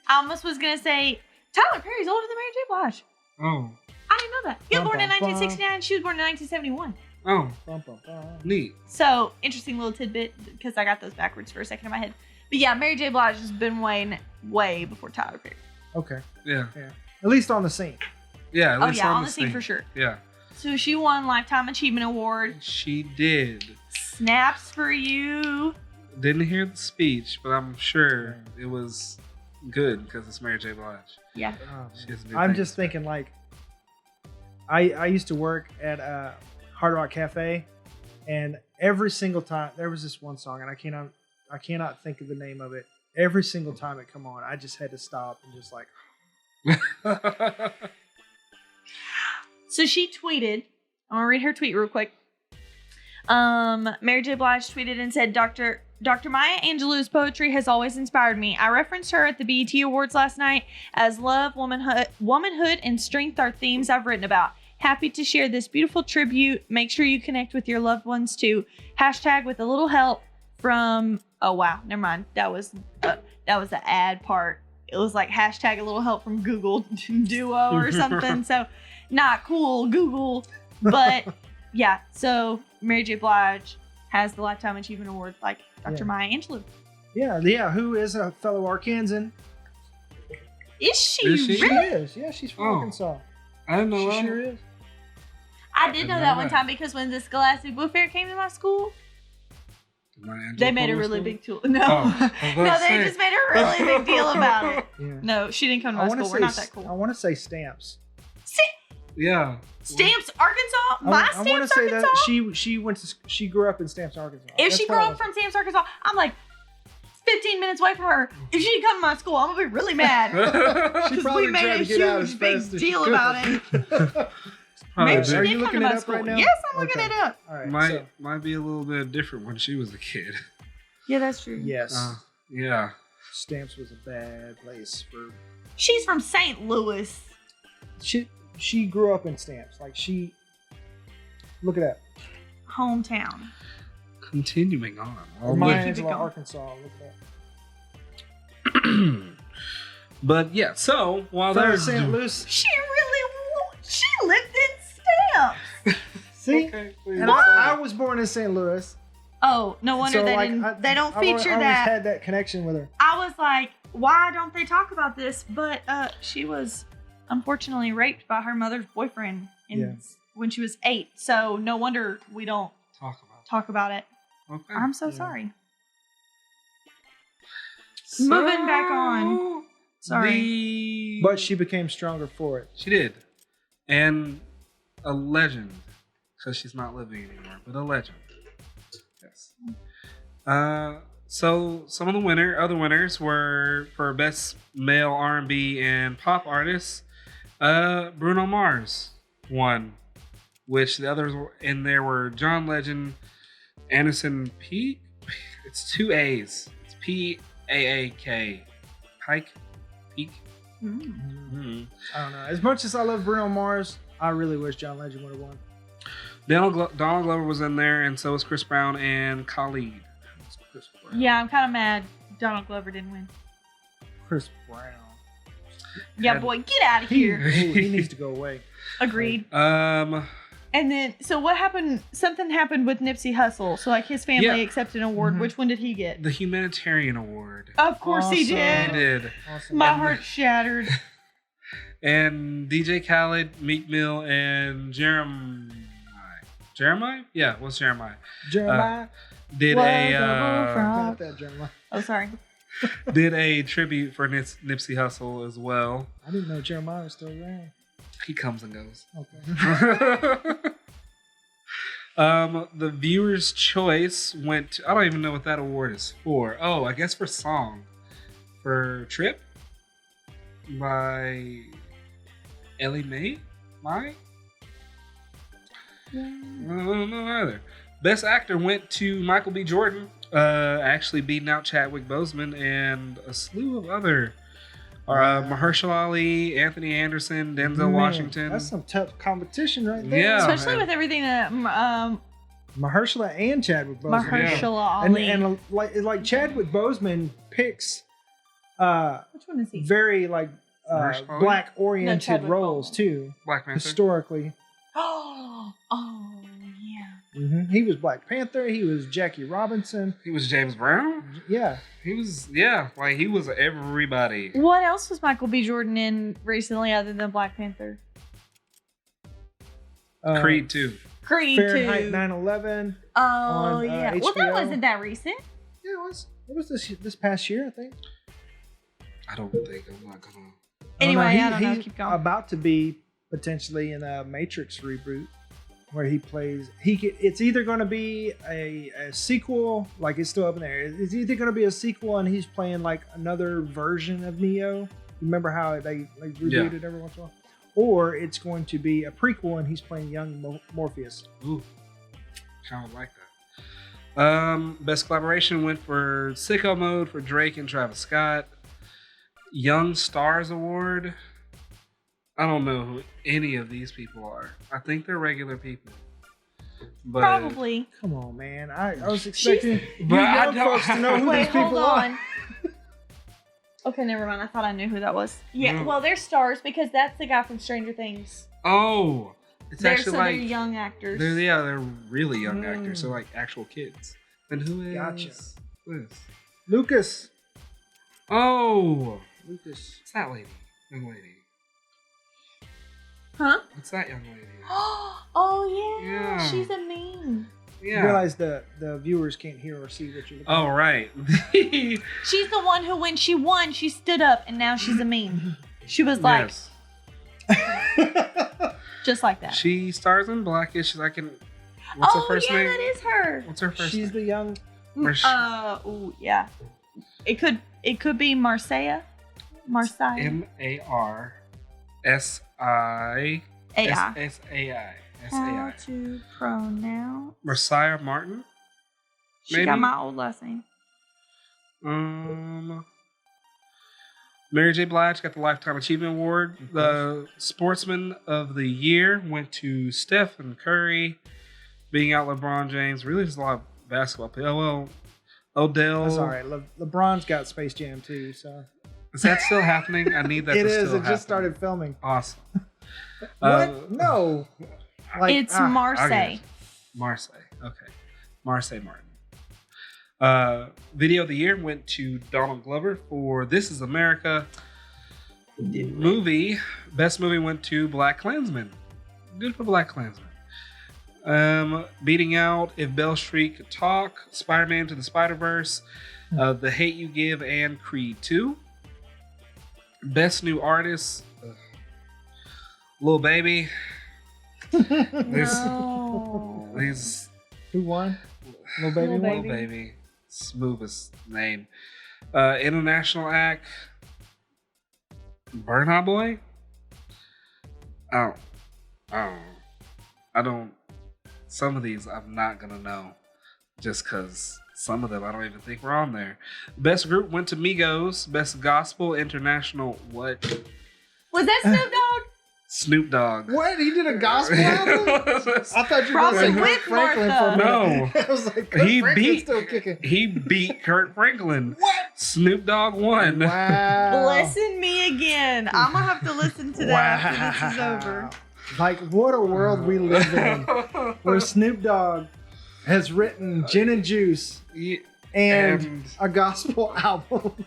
I almost was gonna say Tyler Perry's older than Mary J. Blige. Oh. I didn't know that. He was born in Bum, bum, bum. 1969. She was born in 1971. Oh, Bum, bum, bum. neat. So, interesting little tidbit, because I got those backwards for a second in my head. But yeah, Mary J. Blige has been way before Tyler Perry. Okay. Yeah. At least on the scene. Yeah. At Oh least yeah, on the the scene for sure. Yeah. So she won Lifetime Achievement Award. She did. Snaps for you. Didn't hear the speech, but I'm sure it was good because it's Mary J. Blige. Yeah. She has new I'm things. just thinking like, I used to work at a Hard Rock Cafe, and every single time there was this one song, and I cannot think of the name of it. Every single time it come on, I just had to stop and just like. So she tweeted. I'm gonna read her tweet real quick. Mary J. Blige tweeted and said, Dr. Maya Angelou's poetry has always inspired me. I referenced her at the BET Awards last night as love, womanhood, and strength are themes I've written about. Happy to share this beautiful tribute. Make sure you connect with your loved ones too. Hashtag with a little help from. Oh wow, never mind. That was the ad part. It was like hashtag a little help from Google Duo or something. So not cool, Google. But yeah, so Mary J. Blige has the Lifetime Achievement Award like Dr. Maya Angelou. Yeah, who is a fellow Arkansan. Is she Is she? She really? is. Yeah, she's from Arkansas. I didn't know She that. sure is. I did know I that know one that. time because when the Scholastic Book Fair came to my school, Maya Angelou they made a Public really School? big tool. No, Oh, I was no, about to they say. just made a really big deal about it. Yeah. No, she didn't come to I my want to school. say We're not that I cool. want to say Stamps. Yeah. Stamps, Arkansas? I My want to Stamps, say Arkansas? that she grew up in Stamps, Arkansas. If That's she what grew I up was- from Stamps, Arkansas, I'm like 15 minutes away from her. If she didn't come to my school, I'm gonna be really mad. She 'Cause probably we made tried a to get out huge as big fast as she deal could. about it. Probably Maybe she did. Are you did come looking to it my up school. right now? Yes, I'm looking Okay. it up. All right. might be a little bit different when she was a kid. Yeah, that's true. Yes. Yeah. Stamps was a bad place for. She's from St. Louis. She grew up in Stamps. Like she. Look at that. Hometown. Continuing on. Or my- Maya keep it Angelou, going. Arkansas. Look at that. But yeah, so while From there's St. Louis. She lived in Stamps. See, Okay, and I was born in St. Louis. Oh, no wonder So, they like, didn't. They don't I feature always that. had that connection with her. I was like, why don't they talk about this? But she was unfortunately raped by her mother's boyfriend when she was 8. So no wonder we don't talk about it. Okay. I'm so Yeah. sorry. Moving back on. Sorry. But she became stronger for it. She did. And a legend. Because she's not living anymore, but a legend. Yes. So some of the other winners were for Best Male R&B and Pop Artist. Bruno Mars won, which the others in there were John Legend, Anderson Peak. It's 2 A's. It's P-A-A-K. Pike? Peak? Mm. I don't know. As much as I love Bruno Mars, I really wish John Legend would have won. Donald Glover was in there, and so was Chris Brown and Khalid. Chris Brown. Yeah, I'm kind of mad Donald Glover didn't win. Chris Brown. Yeah, boy, get out of here. He needs to go away. Agreed. Um, And then, so what happened? Something happened with Nipsey Hussle. So, like, his family Yeah. accepted an award. Mhm. Which one did he get? the Humanitarian Award. Of course he Awesome. He did. did. Awesome. My heart shattered. And DJ Khaled, Meek Mill, and Jeremiah? Yeah, what's Jeremiah? Jeremiah. Did Was a a bullfrog. Not that Jeremiah. Oh, sorry. did a tribute for Nipsey Hussle as well. I didn't know Jeremiah was still around. He comes and goes. Okay. The viewer's choice went to, I don't even know what that award is for. Oh, I guess for song. For Trip by Ellie Mae? I don't know either. Best actor went to Michael B. Jordan, actually beating out Chadwick Boseman and a slew of other. Mahershala Ali, Anthony Anderson, Denzel Man, Washington. That's some tough competition right there. Yeah. Especially man. with everything that Mahershala and Chadwick Boseman. Mahershala And, Ali. and like Chadwick Boseman picks Which one is he? very like Mahershala Ali? black No, oriented Chadwick roles Boseman. too. Black Panther. Historically. Oh, yeah. He was Black Panther. He was Jackie Robinson. He was James Brown. Yeah. He was like he was everybody. What else was Michael B. Jordan in recently other than Black Panther? Creed 2. Creed Fahrenheit 2. 9/11. Oh yeah. Well, that HBO. wasn't that recent. Yeah, it was. It was this past year, I think. I don't think I'm not gonna. Anyway, I don't know. He's Keep going. about to be potentially in a Matrix reboot where he plays. It's either going to be a sequel, like it's still up in there. It's either going to be a sequel and he's playing like another version of Neo. Remember how they reboot it every once in a while? Or it's going to be a prequel and he's playing young Morpheus. Ooh, kind of like that. Best collaboration went for Sicko Mode for Drake and Travis Scott. Young Stars Award. I don't know who any of these people are. I think they're regular people. But, Probably. Come on, man. I was expecting you But I young don't- folks to know who Wait, these people hold are. on. Okay, never mind. I thought I knew who that was. Yeah, No. well, they're stars because that's the guy from Stranger Things. Oh, it's actually they're like young actors. they're really young actors. So like actual kids. And who is Gotcha. this? Lucas. Oh, Lucas. what's that lady? Young lady. Huh? What's that young lady? Oh yeah. Yeah. She's a meme. You realize the viewers can't hear or see what you're looking Oh, right. She's the one who, when she won, she stood up and now she's a meme. She was like, Yes. just like that. She stars in Blackish. What's her first name? that is her. What's her first She's name? the young. Ooh, yeah. It could be Marseille. MARSI. AI. SAI. How to pronounce? Messiah Martin. She Maybe? got my old last name. Mary J. Blige got the Lifetime Achievement Award. The Sportsman of the Year went to Stephen Curry, beating out LeBron James. Really, just a lot of basketball play. Oh, well, Odell. That's all right. LeBron's got Space Jam too, so. Is that still happening? I need that It to is. still It happen. just started filming. Awesome. What? No. It's Marseille. Marseille. Okay. Marseille Martin. Video of the year went to Donald Glover for This Is America. Movie. Best movie went to Black Klansman. Good for Black Klansman. Beating out If Beale Street Could Talk, Spider-Man to the Spider-Verse, The Hate U Give, and Creed 2. Best New Artist, Lil Baby. No. These Who won? Lil Baby Lil won? Lil Baby, smoothest name. International act, Burna Boy. I don't. Some of these I'm not gonna know, just because some of them I don't even think were on there. Best group went to Migos. Best gospel international. What? Was that Snoop Dogg? Snoop Dogg. What? He did a gospel album? I thought you were Probably going to say with Kurt Franklin Martha. for a minute. No. I was like, Kurt Franklin's still kicking. He beat Kurt Franklin. What? Snoop Dogg won. Wow. Listen me again. I'm gonna have to listen to that after this is over. Like, what a world we live in, where Snoop Dogg has written Gin and Juice Yeah, and a gospel album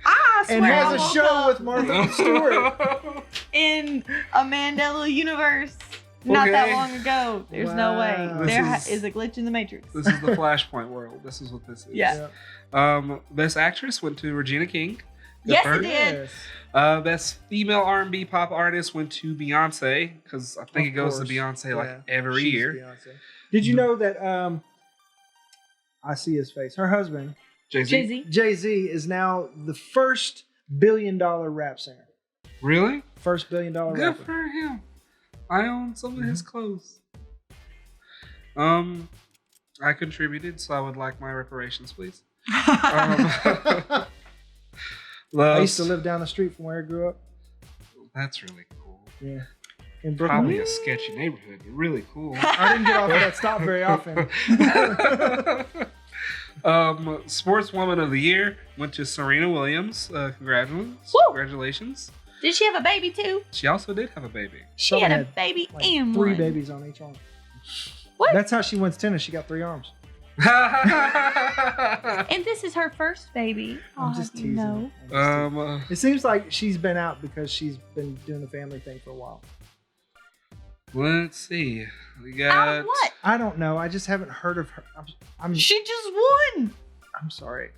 I swear and I has a woke show up with Martha Stewart. in a Mandela universe not Okay. that long ago. There's no way. Wow. There This is a glitch in the matrix. This is the Flashpoint world. This is what this is. Yeah. Best actress went to Regina King. Good Yes, for it her. did. Yes. Best female R&B pop artist went to Beyonce, because I think Of it goes course. to Beyonce like Yeah. every She's year. Beyonce. Did you know that I see his face. Her husband, Jay-Z. Jay-Z. Jay-Z, is now the first $1 billion rap singer. Really? First $1 billion Good rapper. for him. I own some of his clothes. I contributed, so I would like my reparations, please. I used to live down the street from where I grew up. That's really cool. Yeah. In Brooklyn. Probably a sketchy neighborhood, but really cool. I didn't get off at that stop very often. Sportswoman of the Year went to Serena Williams. Congratulations. Woo! Congratulations. Did she have a baby too? She also did have a baby. She Someone had a had, baby Like and 3 one. babies on each one. What? That's how she wins tennis. She got 3 arms. And this is her first baby. I'm just teasing. No. It seems like she's been out because she's been doing the family thing for a while. Let's see. We Out got of what? I don't know. I just haven't heard of her. She just won. I'm sorry.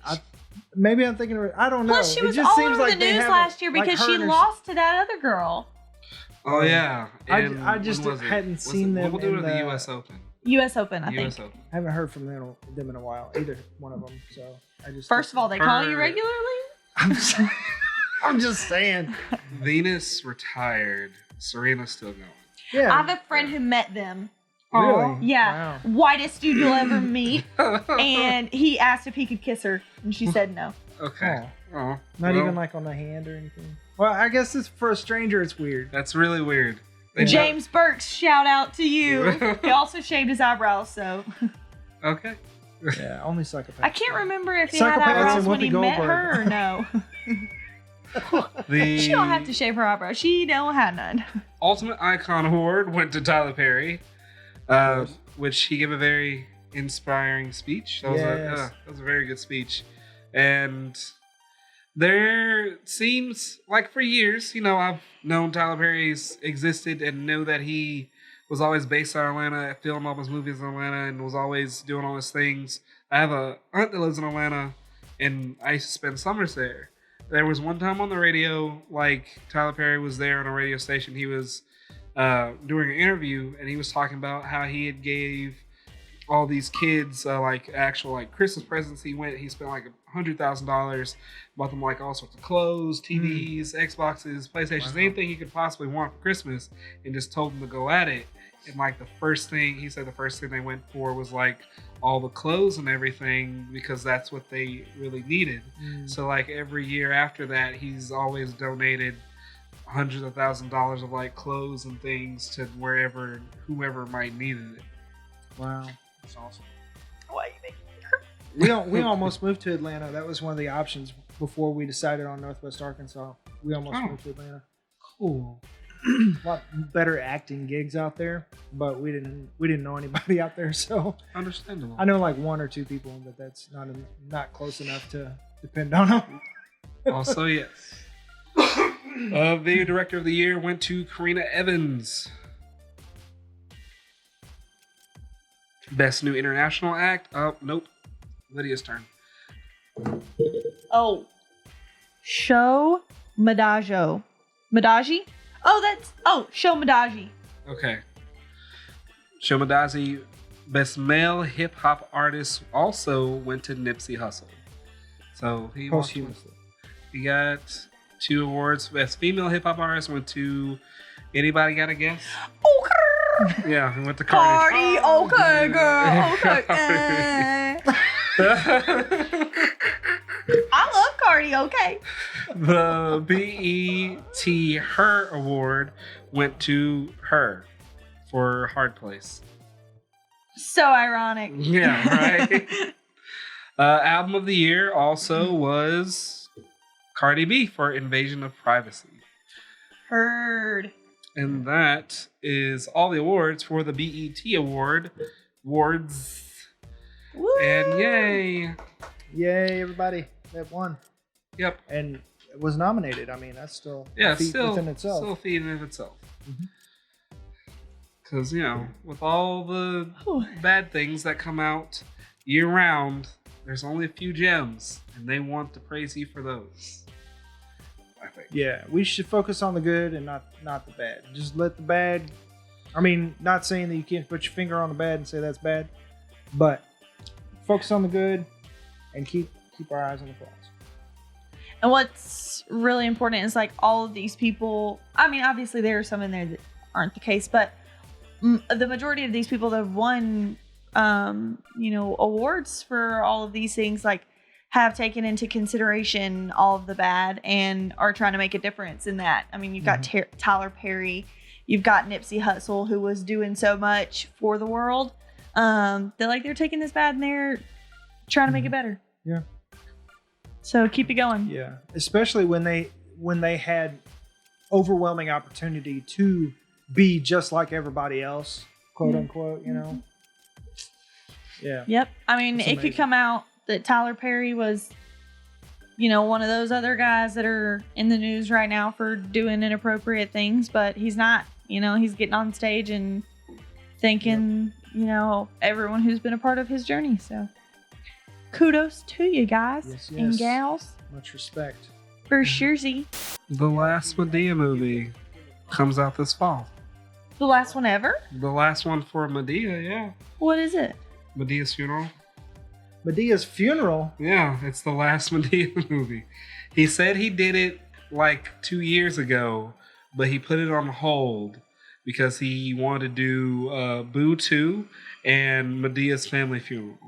Maybe I'm thinking of her. I don't know. Plus, she It was just all seems over like the they news haven't- last year like because her she and her- lost to that other girl. Oh yeah. I just when was it? hadn't seen them Wimbledon in or the the- U.S. Open? U.S. Open, I U.S. think. Open. I haven't heard from them in a while. Either one of them. So I just. First of all, they call you Her- regularly? I'm just saying. Venus retired. Serena's still going. Yeah. I have a friend who met them. Really? Yeah. Wow. Whitest dude you'll ever meet. And he asked if he could kiss her, and she said no. Okay. Oh, Not well, even like on the hand or anything. Well, I guess it's for a stranger. It's weird. That's really weird. They James Burks, shout out to you. He also shaved his eyebrows, so. Okay. Yeah, only psychopaths. I can't remember if he had Psychopaths eyebrows and when he Whoopi met Goldberg. her or no. The She don't have to shave her eyebrows. She don't have none. Ultimate Icon Award went to Tyler Perry, which he gave a very inspiring speech. That was a very good speech. And there seems like for years, I've known Tyler Perry's existed and know that he was always based in Atlanta, filmed all his movies in Atlanta, and was always doing all his things. I have a aunt that lives in Atlanta, and I used to spend summers there. There was one time on the radio, like Tyler Perry was there on a radio station. He was doing an interview, and he was talking about how he had gave all these kids actual Christmas presents. He spent like $100,000, bought them like all sorts of clothes, TVs, Xboxes, PlayStations, anything he could possibly want for Christmas, and just told them to go at it. And the first thing they went for was like all the clothes and everything, because that's what they really needed. So every year after that, he's always donated hundreds of $1,000s of clothes and things to whoever might needed it. Wow, that's awesome. Why you making We almost moved to Atlanta. That was one of the options before we decided on Northwest Arkansas. We almost moved to Atlanta. Cool. A lot better acting gigs out there, but we didn't know anybody out there, so Understandable. I know 1 or 2 people, but that's not close enough to depend on them. Also, yes. Video Director of the Year went to Karina Evans. Best New International Act? Oh, nope. Lydia's turn. Oh. Show Madagi. Show Madagi. Okay. Shomadazi, Best Male Hip Hop Artist, also went to Nipsey Hussle. So he got 2 awards. Best Female Hip Hop Artist went to. Anybody got a guess? Okay. Yeah, he went to Cardi. Okay, girl. Okay. I love Cardi. Okay. The BET Her Award went to her for Hard Place. So ironic. Yeah, right. Album of the Year also was Cardi B for Invasion of Privacy. Heard. And that is all the awards for the BET Awards. Woo. And yay. Yay, everybody that won. Yep. And was nominated. I mean, that's still Yeah, a feat still within itself. Still a feat in of itself. Because, with all the bad things that come out year round, there's only a few gems, and they want to praise you for those. I think. Yeah, we should focus on the good and not the bad. Just let the bad. I mean, not saying that you can't put your finger on the bad and say that's bad, but focus on the good and keep our eyes on the prize. And what's really important is all of these people. I mean, obviously there are some in there that aren't the case, but the majority of these people that have won, awards for all of these things, have taken into consideration all of the bad and are trying to make a difference in that. I mean, you've got Tyler Perry, you've got Nipsey Hussle, who was doing so much for the world. They're taking this bad and they're trying to make it better. Yeah. So keep it going. Yeah, especially when they had overwhelming opportunity to be just like everybody else, quote unquote. Yeah. Yep. I mean, That's it could amazing. come out that Tyler Perry was, you know, one of those other guys that are in the news right now for doing inappropriate things, but he's not. You know, he's getting on stage and thanking, you know, everyone who's been a part of his journey. So kudos to you guys Yes, and yes. gals. Much respect. For sure. The The last Medea movie comes out this fall. last one ever? The last one for Medea, yeah. What is it? Medea's funeral. Medea's funeral. Yeah, it's the last Medea movie. He said he did it like 2 years ago, but he put it on hold because he wanted to do Boo 2 and Medea's family funeral.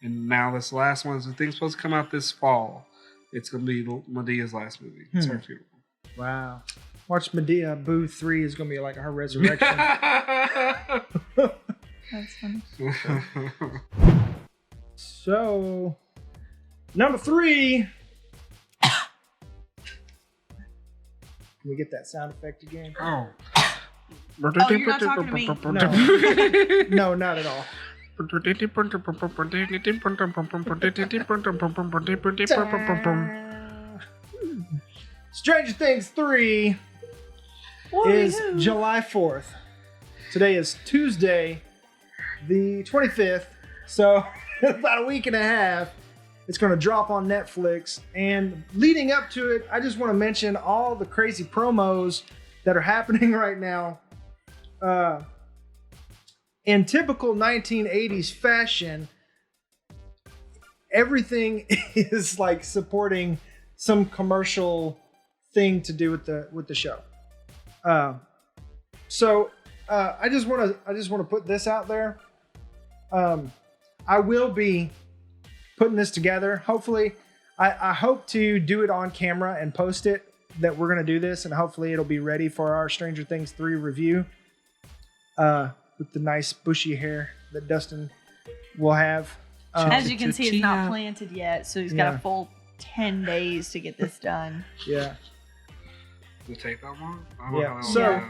And now this last one, the thing's supposed to come out this fall. It's going to be Medea's last movie. It's her funeral. Wow. Watch Medea. Boo 3 is going to be like her resurrection. That's funny. So, number 3. Can we get that sound effect again? Oh. Oh, you're not talking to me. No, not at all. Stranger Things 3 is Woohoo. July 4th. Today is Tuesday, the 25th. So, about a week and a half, it's going to drop on Netflix. And leading up to it, I just want to mention all the crazy promos that are happening right now. In typical 1980s fashion, everything is like supporting some commercial thing to do with the show. So I just want to put this out there. I will be putting this together. Hopefully, I hope to do it on camera and post it. That we're gonna do this, and hopefully it'll be ready for our Stranger Things 3 review. With the nice bushy hair that Dustin will have. As you can see, it's not planted yet, so he's got a full 10 days to get this done. Yeah. Will it take that long? Yeah. So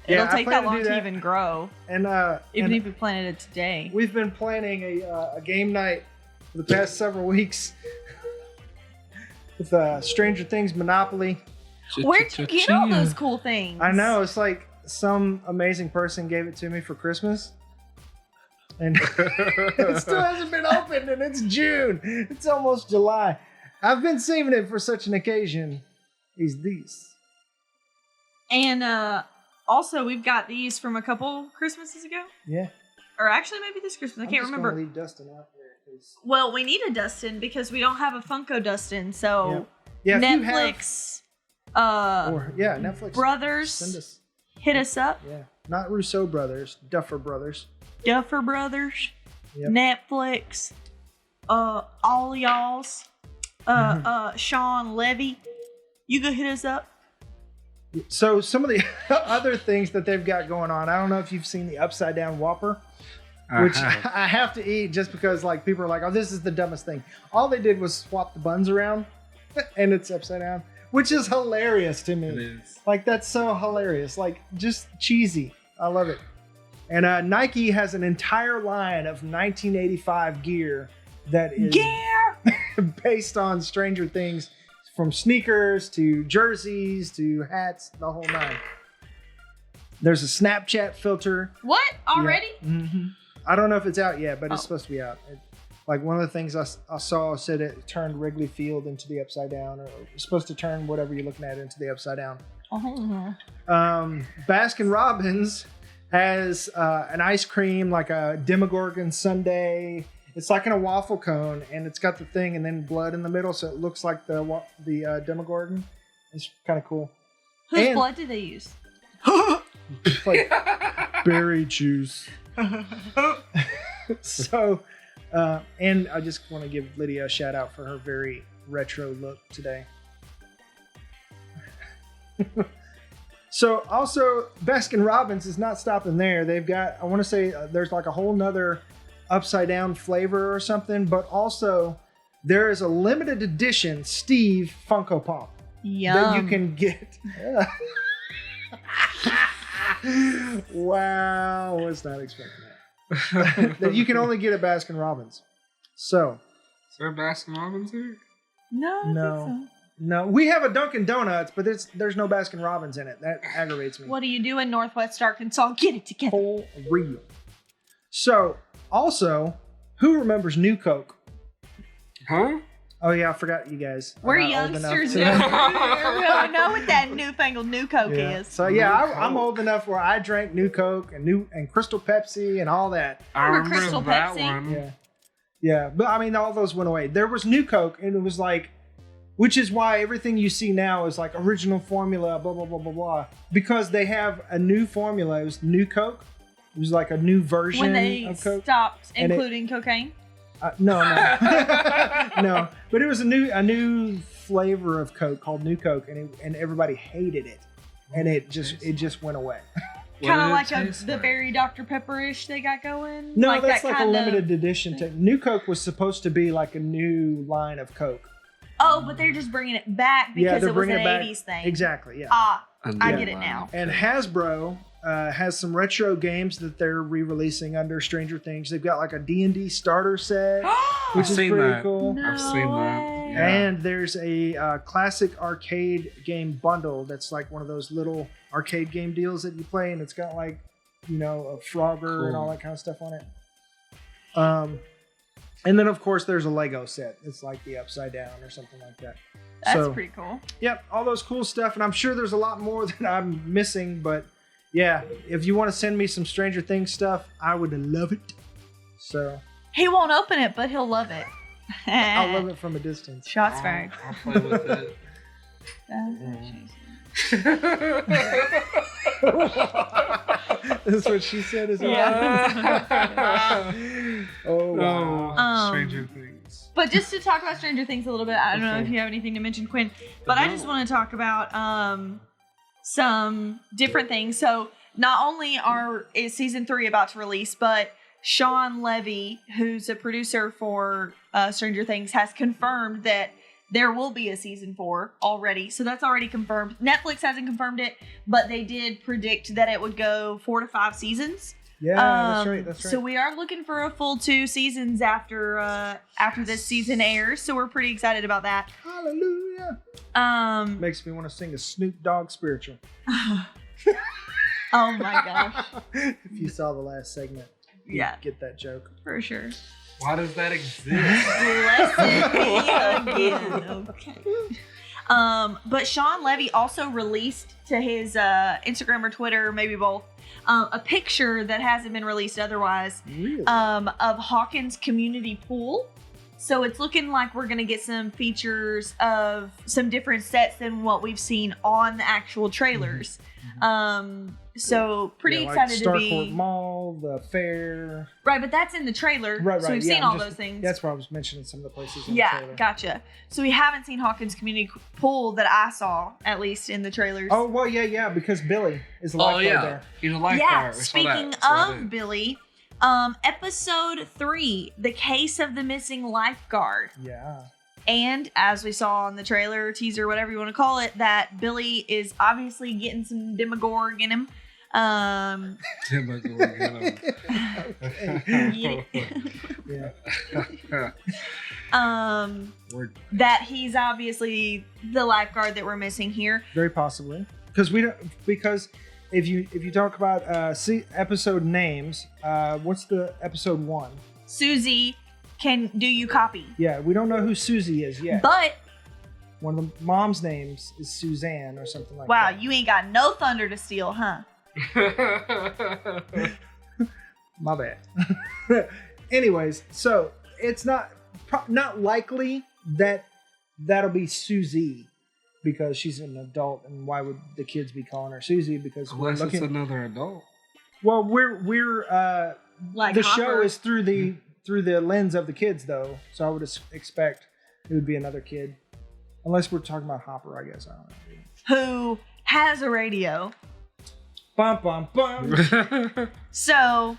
It'll I take plan that to long do to that. even grow, And even and if you planted it today. we've been planning a game night for the past several weeks with Stranger Things Monopoly. Where'd you get all those cool things? I know, it's like some amazing person gave it to me for Christmas. And it still hasn't been opened, and it's June. It's almost July. I've been saving it for such an occasion. These. And also, we've got these from a couple Christmases ago. Yeah. Or actually, maybe this Christmas. I can't remember. I'm just gonna leave Dustin out there. Well, we need a Dustin because we don't have a Funko Dustin. So Yeah, if you Netflix, Netflix brothers, send us. hit us up. Yeah, not Rousseau brothers, Duffer brothers. Duffer Brothers, Yep. Netflix, all y'all's, Sean Levy. You go hit us up. So some of the other things that they've got going on, I don't know if you've seen the upside down Whopper, which I have to eat just because like people are like, oh, this is the dumbest thing. All they did was swap the buns around, and it's upside down, which is hilarious to me. It is. Like that's so hilarious, like just cheesy. I love it. And Nike has an entire line of 1985 gear that is based on Stranger Things, from sneakers to jerseys to hats, the whole nine. There's a Snapchat filter. What? Already? Yeah. Mm-hmm. I don't know if it's out yet, but it's supposed to be out. Like one of the things I saw said it turned Wrigley Field into the upside down, or it's supposed to turn whatever you're looking at into the upside down. Baskin Robbins has an ice cream, like a Demogorgon sundae. It's like in a waffle cone, and it's got the thing and then blood in the middle, so it looks like the Demogorgon. It's kind of cool. Whose blood did they use? It's like berry juice. So, and I just want to give Lydia a shout out for her very retro look today. So also Baskin Robbins is not stopping there. They've got, I want to say there's like a whole nother upside down flavor or something, but also there is a limited edition Steve Funko Pop that you can get. Wow, was not expecting that you can only get at Baskin Robbins. So, Is there a Baskin Robbins here? No, I No. think no, we have a Dunkin' Donuts, but there's no Baskin Robbins in it. That aggravates me. so. What do you do in Northwest Arkansas? Get it together. For real. So, also, who remembers New Coke? Huh? Oh yeah, I forgot you guys. We're I'm not old enough youngsters. to- We don't know what that newfangled new Coke Yeah. is. So yeah, New I'm Coke. old enough where I drank New Coke and Crystal Pepsi and all that. I Remember remember Crystal that Pepsi? one. Yeah. Yeah, but I mean, all those went away. There was New Coke, and it was like, which is why everything you see now is like original formula, blah, blah, blah, blah, blah. Because they have a new formula. It was New Coke. It was like a new version When they of Coke. stopped And including cocaine. No. No. But it was a new flavor of Coke called New Coke, and everybody hated it. And it just went away. What Kind of did like it taste the berry Dr. Pepper-ish they got going. No, that's that like a kind of- limited edition. New Coke was supposed to be like a new line of Coke. Oh, but they're just bringing it back Yeah, because they're it was an bringing it back. 80s thing. Exactly, yeah. Ah, I Yeah. get it now. And Hasbro has some retro games that they're re-releasing under Stranger Things. They've got like a D&D starter set, which I've is seen pretty that. cool. I've seen that. way. Yeah. And there's a classic arcade game bundle that's like one of those little arcade game deals that you play, and it's got like, you know, a Frogger and all that kind of stuff on it. And then of course there's a Lego set. It's like the Upside Down or something like that. That's pretty cool. Yep, all those cool stuff, and I'm sure there's a lot more that I'm missing, but yeah, if you want to send me some Stranger Things stuff, I would love it. So He won't open it, but he'll love it. I'll love it from a distance. Shots fired. I'll play with it. That's what she said as well. Yeah. Oh wow. Stranger Things. But just to talk about Stranger Things a little bit, I don't know if you have anything to mention, Quinn, but I just want to talk about some different things. So not only is season 3 about to release, but Sean Levy, who's a producer for Stranger Things, has confirmed that there will be a season 4 already. So that's already confirmed. Netflix hasn't confirmed it, but they did predict that it would go 4 to 5 seasons. Yeah, that's right. That's right. So we are looking for a full 2 seasons after this season airs. So we're pretty excited about that. Hallelujah. Makes me want to sing a Snoop Dogg spiritual. Oh my gosh. If you saw the last segment, you'd Yeah. get that joke. For sure. Why does that exist? Blessed be again. Okay. But Sean Levy also released to his Instagram or Twitter, maybe both, a picture that hasn't been released otherwise Really? of Hawkins Community Pool. So it's looking like we're going to get some features of some different sets than what we've seen on the actual trailers. So pretty excited to be... Starcourt Mall, the fair. Right, but that's in the trailer. Right. So we've yeah, seen I'm all just- those things. That's why I was mentioning some of the places in the Yeah, trailer. gotcha. So we haven't seen Hawkins Community Pool that I saw, at least in the trailers. Oh, well, yeah, because Billy is a lifeguard there. He's a lifeguard. yeah. We saw Speaking that. Saw of that. Billy, episode 3, The Case of the Missing Lifeguard. Yeah. And as we saw in the trailer, teaser, whatever you want to call it, that Billy is obviously getting some Demogorg in him. Yeah. That he's obviously the lifeguard that we're missing here. Very possibly. Because if you talk about episode names, what's the episode 1? Susie, do you copy? Yeah, we don't know who Susie is yet. But One of the mom's names is Suzanne or something like wow, that. you ain't got no thunder to steal, huh? My bad. Anyways, so it's not likely that that'll be Susie because she's an adult, and why would the kids be calling her Susie? Because Unless we're it's looking. another adult. Well, we're Like the Hopper. show is through the lens of the kids though, so I would expect it would be another kid, unless we're talking about Hopper. I guess I don't know. who has a radio. Bum bum bum. So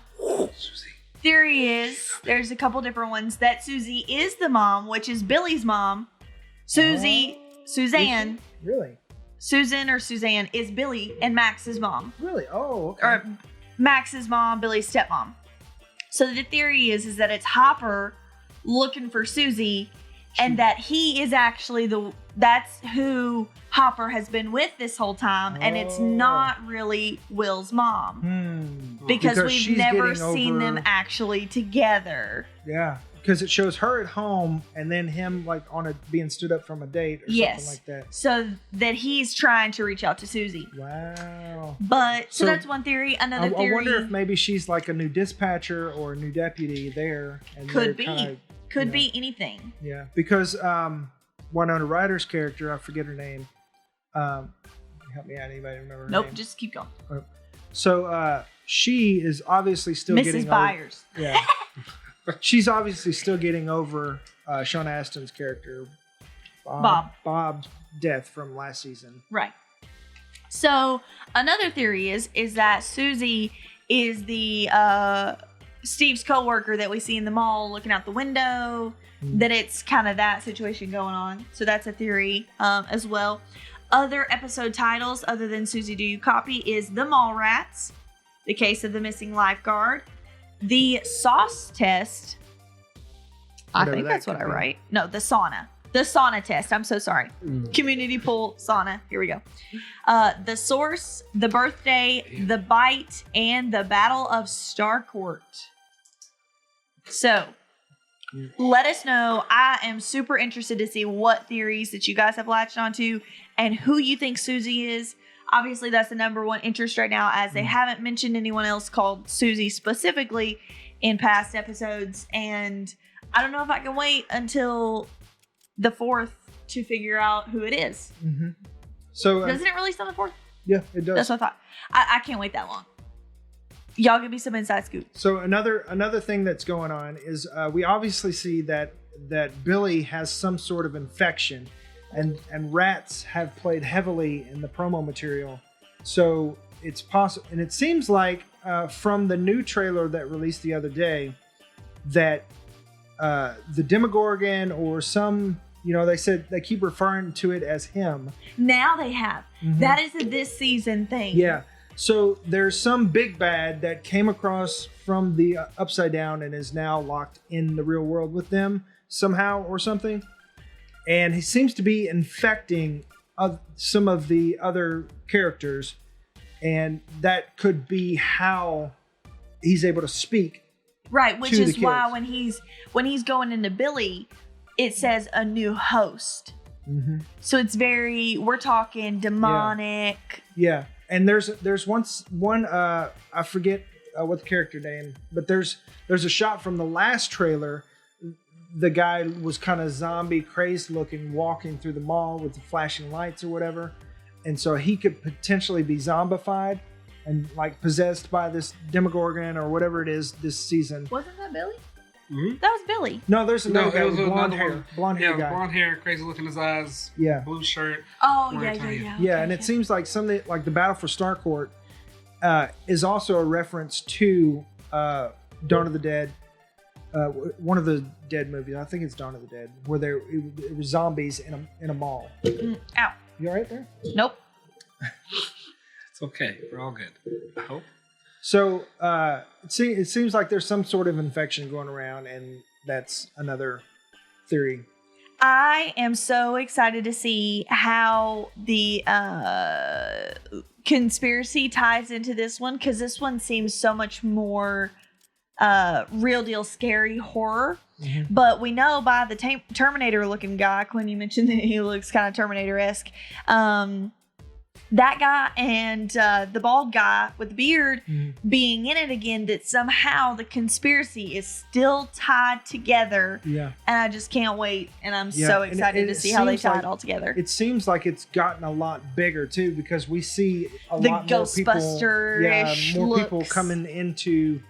Susie. theory is there's a couple different ones that Susie is the mom, which is Billy's mom. Suzanne, Really? Susan or Suzanne is Billy and Max's mom. Really? Oh, okay. Or Max's mom, Billy's stepmom. So the theory is that it's Hopper looking for Susie, and that he is actually that's who Hopper has been with this whole time, and it's not really Will's mom. Because we've never seen them actually together. Yeah. Because it shows her at home and then him like being stood up from a date or something like that. So that he's trying to reach out to Susie. Wow. But so that's one theory. Another theory. I wonder if maybe she's like a new dispatcher or a new deputy there. And could be. Could be anything. Yeah. Because Winona Ryder's character, I forget her name. Help me out. Anybody remember her name? Just keep going. So she is obviously still getting Mrs. Byers. Yeah. She's obviously still getting over Sean Astin's character, Bob's death from last season. Right. So another theory is that Susie is the Steve's coworker that we see in the mall looking out the window. That it's kind of that situation going on. So that's a theory as well. Other episode titles other than Susie Do You Copy is The Mall Rats, The Case of the Missing Lifeguard, The Sauce Test. I think that's what I write. No, the sauna. The sauna test. I'm so sorry. Community pool sauna. Here we go. The Source, The Birthday, The Bite, and The Battle of Starcourt. So, let us know. I am super interested to see what theories that you guys have latched onto and who you think Susie is. Obviously, that's the number one interest right now, as they haven't mentioned anyone else called Susie specifically in past episodes. And I don't know if I can wait until the 4th to figure out who it is. So doesn't it release on the 4th? Yeah, it does. That's what I thought. I can't wait that long. Y'all give me some inside scoop. So another thing that's going on is we obviously see that Billy has some sort of infection. And rats have played heavily in the promo material, so it's possible. And it seems like from the new trailer that released the other day that the Demogorgon or some, they said they keep referring to it as him. Now they have. That is a this season thing. Yeah. So there's some big bad that came across from the Upside Down and is now locked in the real world with them somehow or something. And he seems to be infecting some of the other characters. And that could be how he's able to speak. Right, which is why when he's going into Billy, it says a new host. So it's we're talking demonic. Yeah. And there's one I forget what the character name, but there's a shot from the last trailer. The guy was kind of zombie crazed looking, walking through the mall with the flashing lights or whatever. And so he could potentially be zombified and like possessed by this Demogorgon or whatever it is this season. Wasn't that Billy? That was Billy. No, there's another guy with blonde hair. Blonde hair guy. Blonde hair, crazy look in his eyes. Yeah. Blue shirt. Oh, yeah. Yeah, and it seems like something like the Battle for Starcourt is also a reference to Dawn of the Dead. One of the Dead movies, I think it's Dawn of the Dead, where it was zombies in a mall. Ow. You all right there? Nope. It's okay. We're all good. I hope. So it seems like there's some sort of infection going around, and that's another theory. I am so excited to see how the conspiracy ties into this one, because this one seems so much more real deal scary horror. But we know by the Terminator looking guy, Quin, you mentioned that he looks kind of Terminator-esque. That guy and the bald guy with the beard being in it again, that somehow the conspiracy is still tied together. Yeah. And I just can't wait. And I'm so excited to see how they tie it all together. It seems like it's gotten a lot bigger too, because we see a lot more people. More people coming into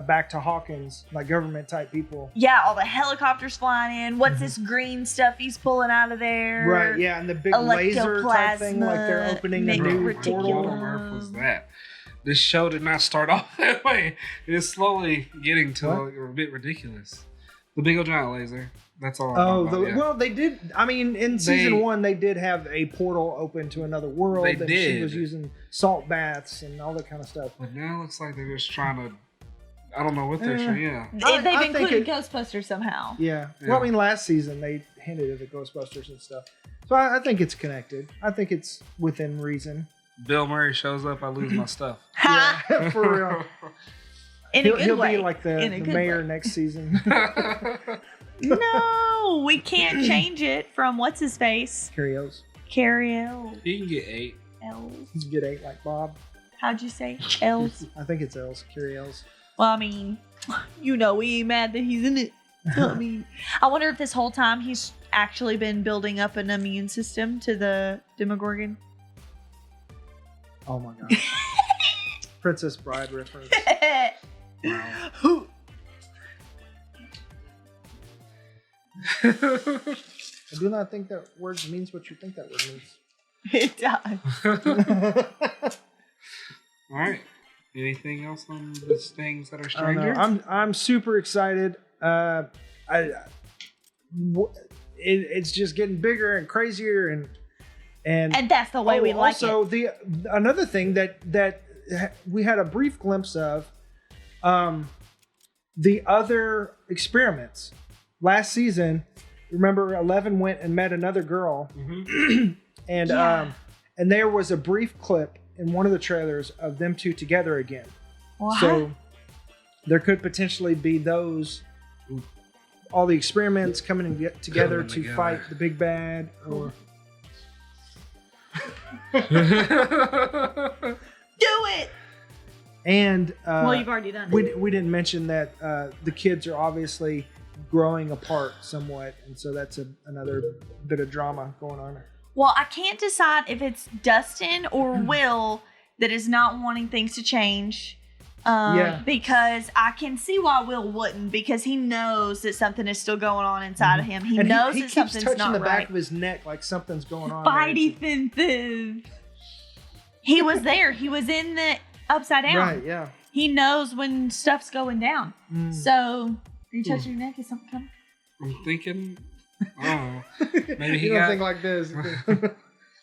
back to Hawkins, like government type people. Yeah, all the helicopters flying in. What's this green stuff he's pulling out of there? Right, yeah, and the big laser type thing, like they're opening a new portal. What on earth was that? This show did not start off that way. It is slowly getting to a bit ridiculous. The big old giant laser. That's all. Well, they did. I mean, in season 1, they did have a portal open to another world. They did. She was using salt baths and all that kind of stuff. But now it looks like they're just trying to. I don't know what they're saying. Yeah. They've I think included Ghostbusters somehow. Yeah. Yeah. Well, I mean, last season they hinted at the Ghostbusters and stuff. So I think it's connected. I think it's within reason. Bill Murray shows up, I lose my stuff. Yeah, for real. In a good He'll way. be like the In a good mayor way. next season. No, we can't change it from what's his face. Curios. Carrie L. You can get 8. L's. You get 8 like Bob. How'd you say? L's. I think it's L's. Curios. Well, I mean, we ain't mad that he's in it. So, I mean, I wonder if this whole time he's actually been building up an immune system to the Demogorgon. Oh my god. Princess Bride reference. Who? I do not think that word means what you think that word means. It does. All right. Anything else on the things that are I don't know. stranger? I'm super excited. It's just getting bigger and crazier And that's the way we like it. also, another thing that we had a brief glimpse of, the other experiments last season. Remember, 11 went and met another girl, and and there was a brief clip in one of the trailers of them two together again. What? So there could potentially be all the experiments coming together to fight the big bad, or Do it. and Well, you've already done it. we didn't mention that the kids are obviously growing apart somewhat, and so that's another bit of drama going on. Well, I can't decide if it's Dustin or Will that is not wanting things to change. Because I can see why Will wouldn't, because he knows that something is still going on inside of him. He And knows he that keeps something's touching not the back right. of his neck like something's going on. Spidey senses. He was there. He was in the upside down. Right, yeah. He knows when stuff's going down. So, are you touching your neck? Is something coming? I'm thinking, oh, maybe he You don't got. think like this.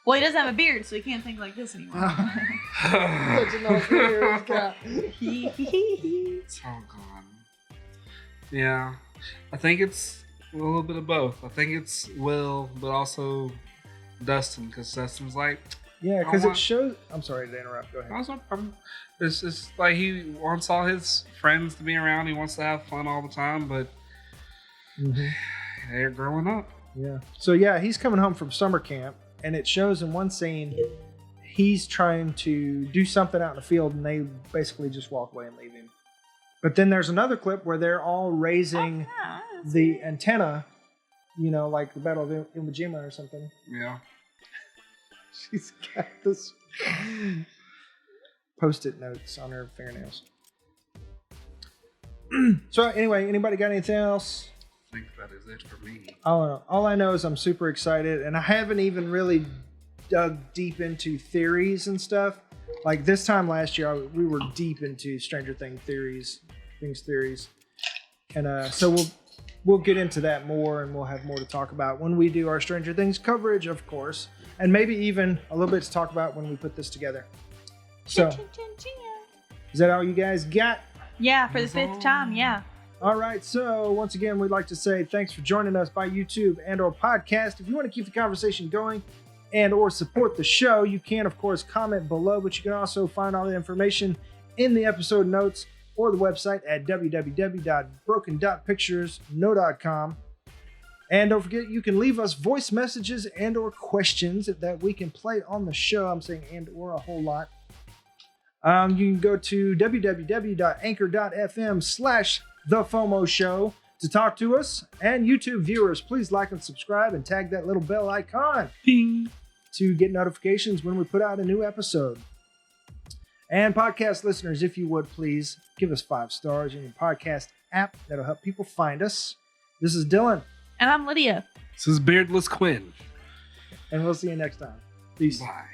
Well, he doesn't have a beard, so he can't think like this anymore. Touching those ears, God. It's all gone. Yeah, I think it's a little bit of both. I think it's Will, but also Dustin, because Dustin's like, Yeah, because I it want- shows. I'm sorry to interrupt. Go ahead. it's just like he wants all his friends to be around. He wants to have fun all the time, but they're growing up. Yeah. So yeah, he's coming home from summer camp, and it shows in one scene he's trying to do something out in the field, and they basically just walk away and leave him. But then there's another clip where they're all raising the antenna, like the Battle of Iwo Jima or something. Yeah. She's got this Post-it notes on her fingernails. So anyway, anybody got anything else? I think that is it for me. All I know is I'm super excited, and I haven't even really dug deep into theories and stuff. Like this time last year, we were deep into Stranger Things theories, and so we'll get into that more, and we'll have more to talk about when we do our Stranger Things coverage, of course, and maybe even a little bit to talk about when we put this together. So, is that all you guys got? Yeah, for the 5th time, yeah. All right, so once again, we'd like to say thanks for joining us by YouTube and or podcast. If you want to keep the conversation going and or support the show, you can, of course, comment below, but you can also find all the information in the episode notes or the website at www.broken.picturesno.com. And don't forget, you can leave us voice messages and or questions that we can play on the show. I'm saying and or a whole lot. You can go to www.anchor.fm/The FOMO Show to talk to us. And YouTube viewers, please like and subscribe and tag that little bell icon to get notifications when we put out a new episode. And podcast listeners, if you would, please give us 5 stars in your podcast app. That'll help people find us. This is Dylan. And I'm Lydia. This is Beardless Quin. And we'll see you next time. Peace. Bye.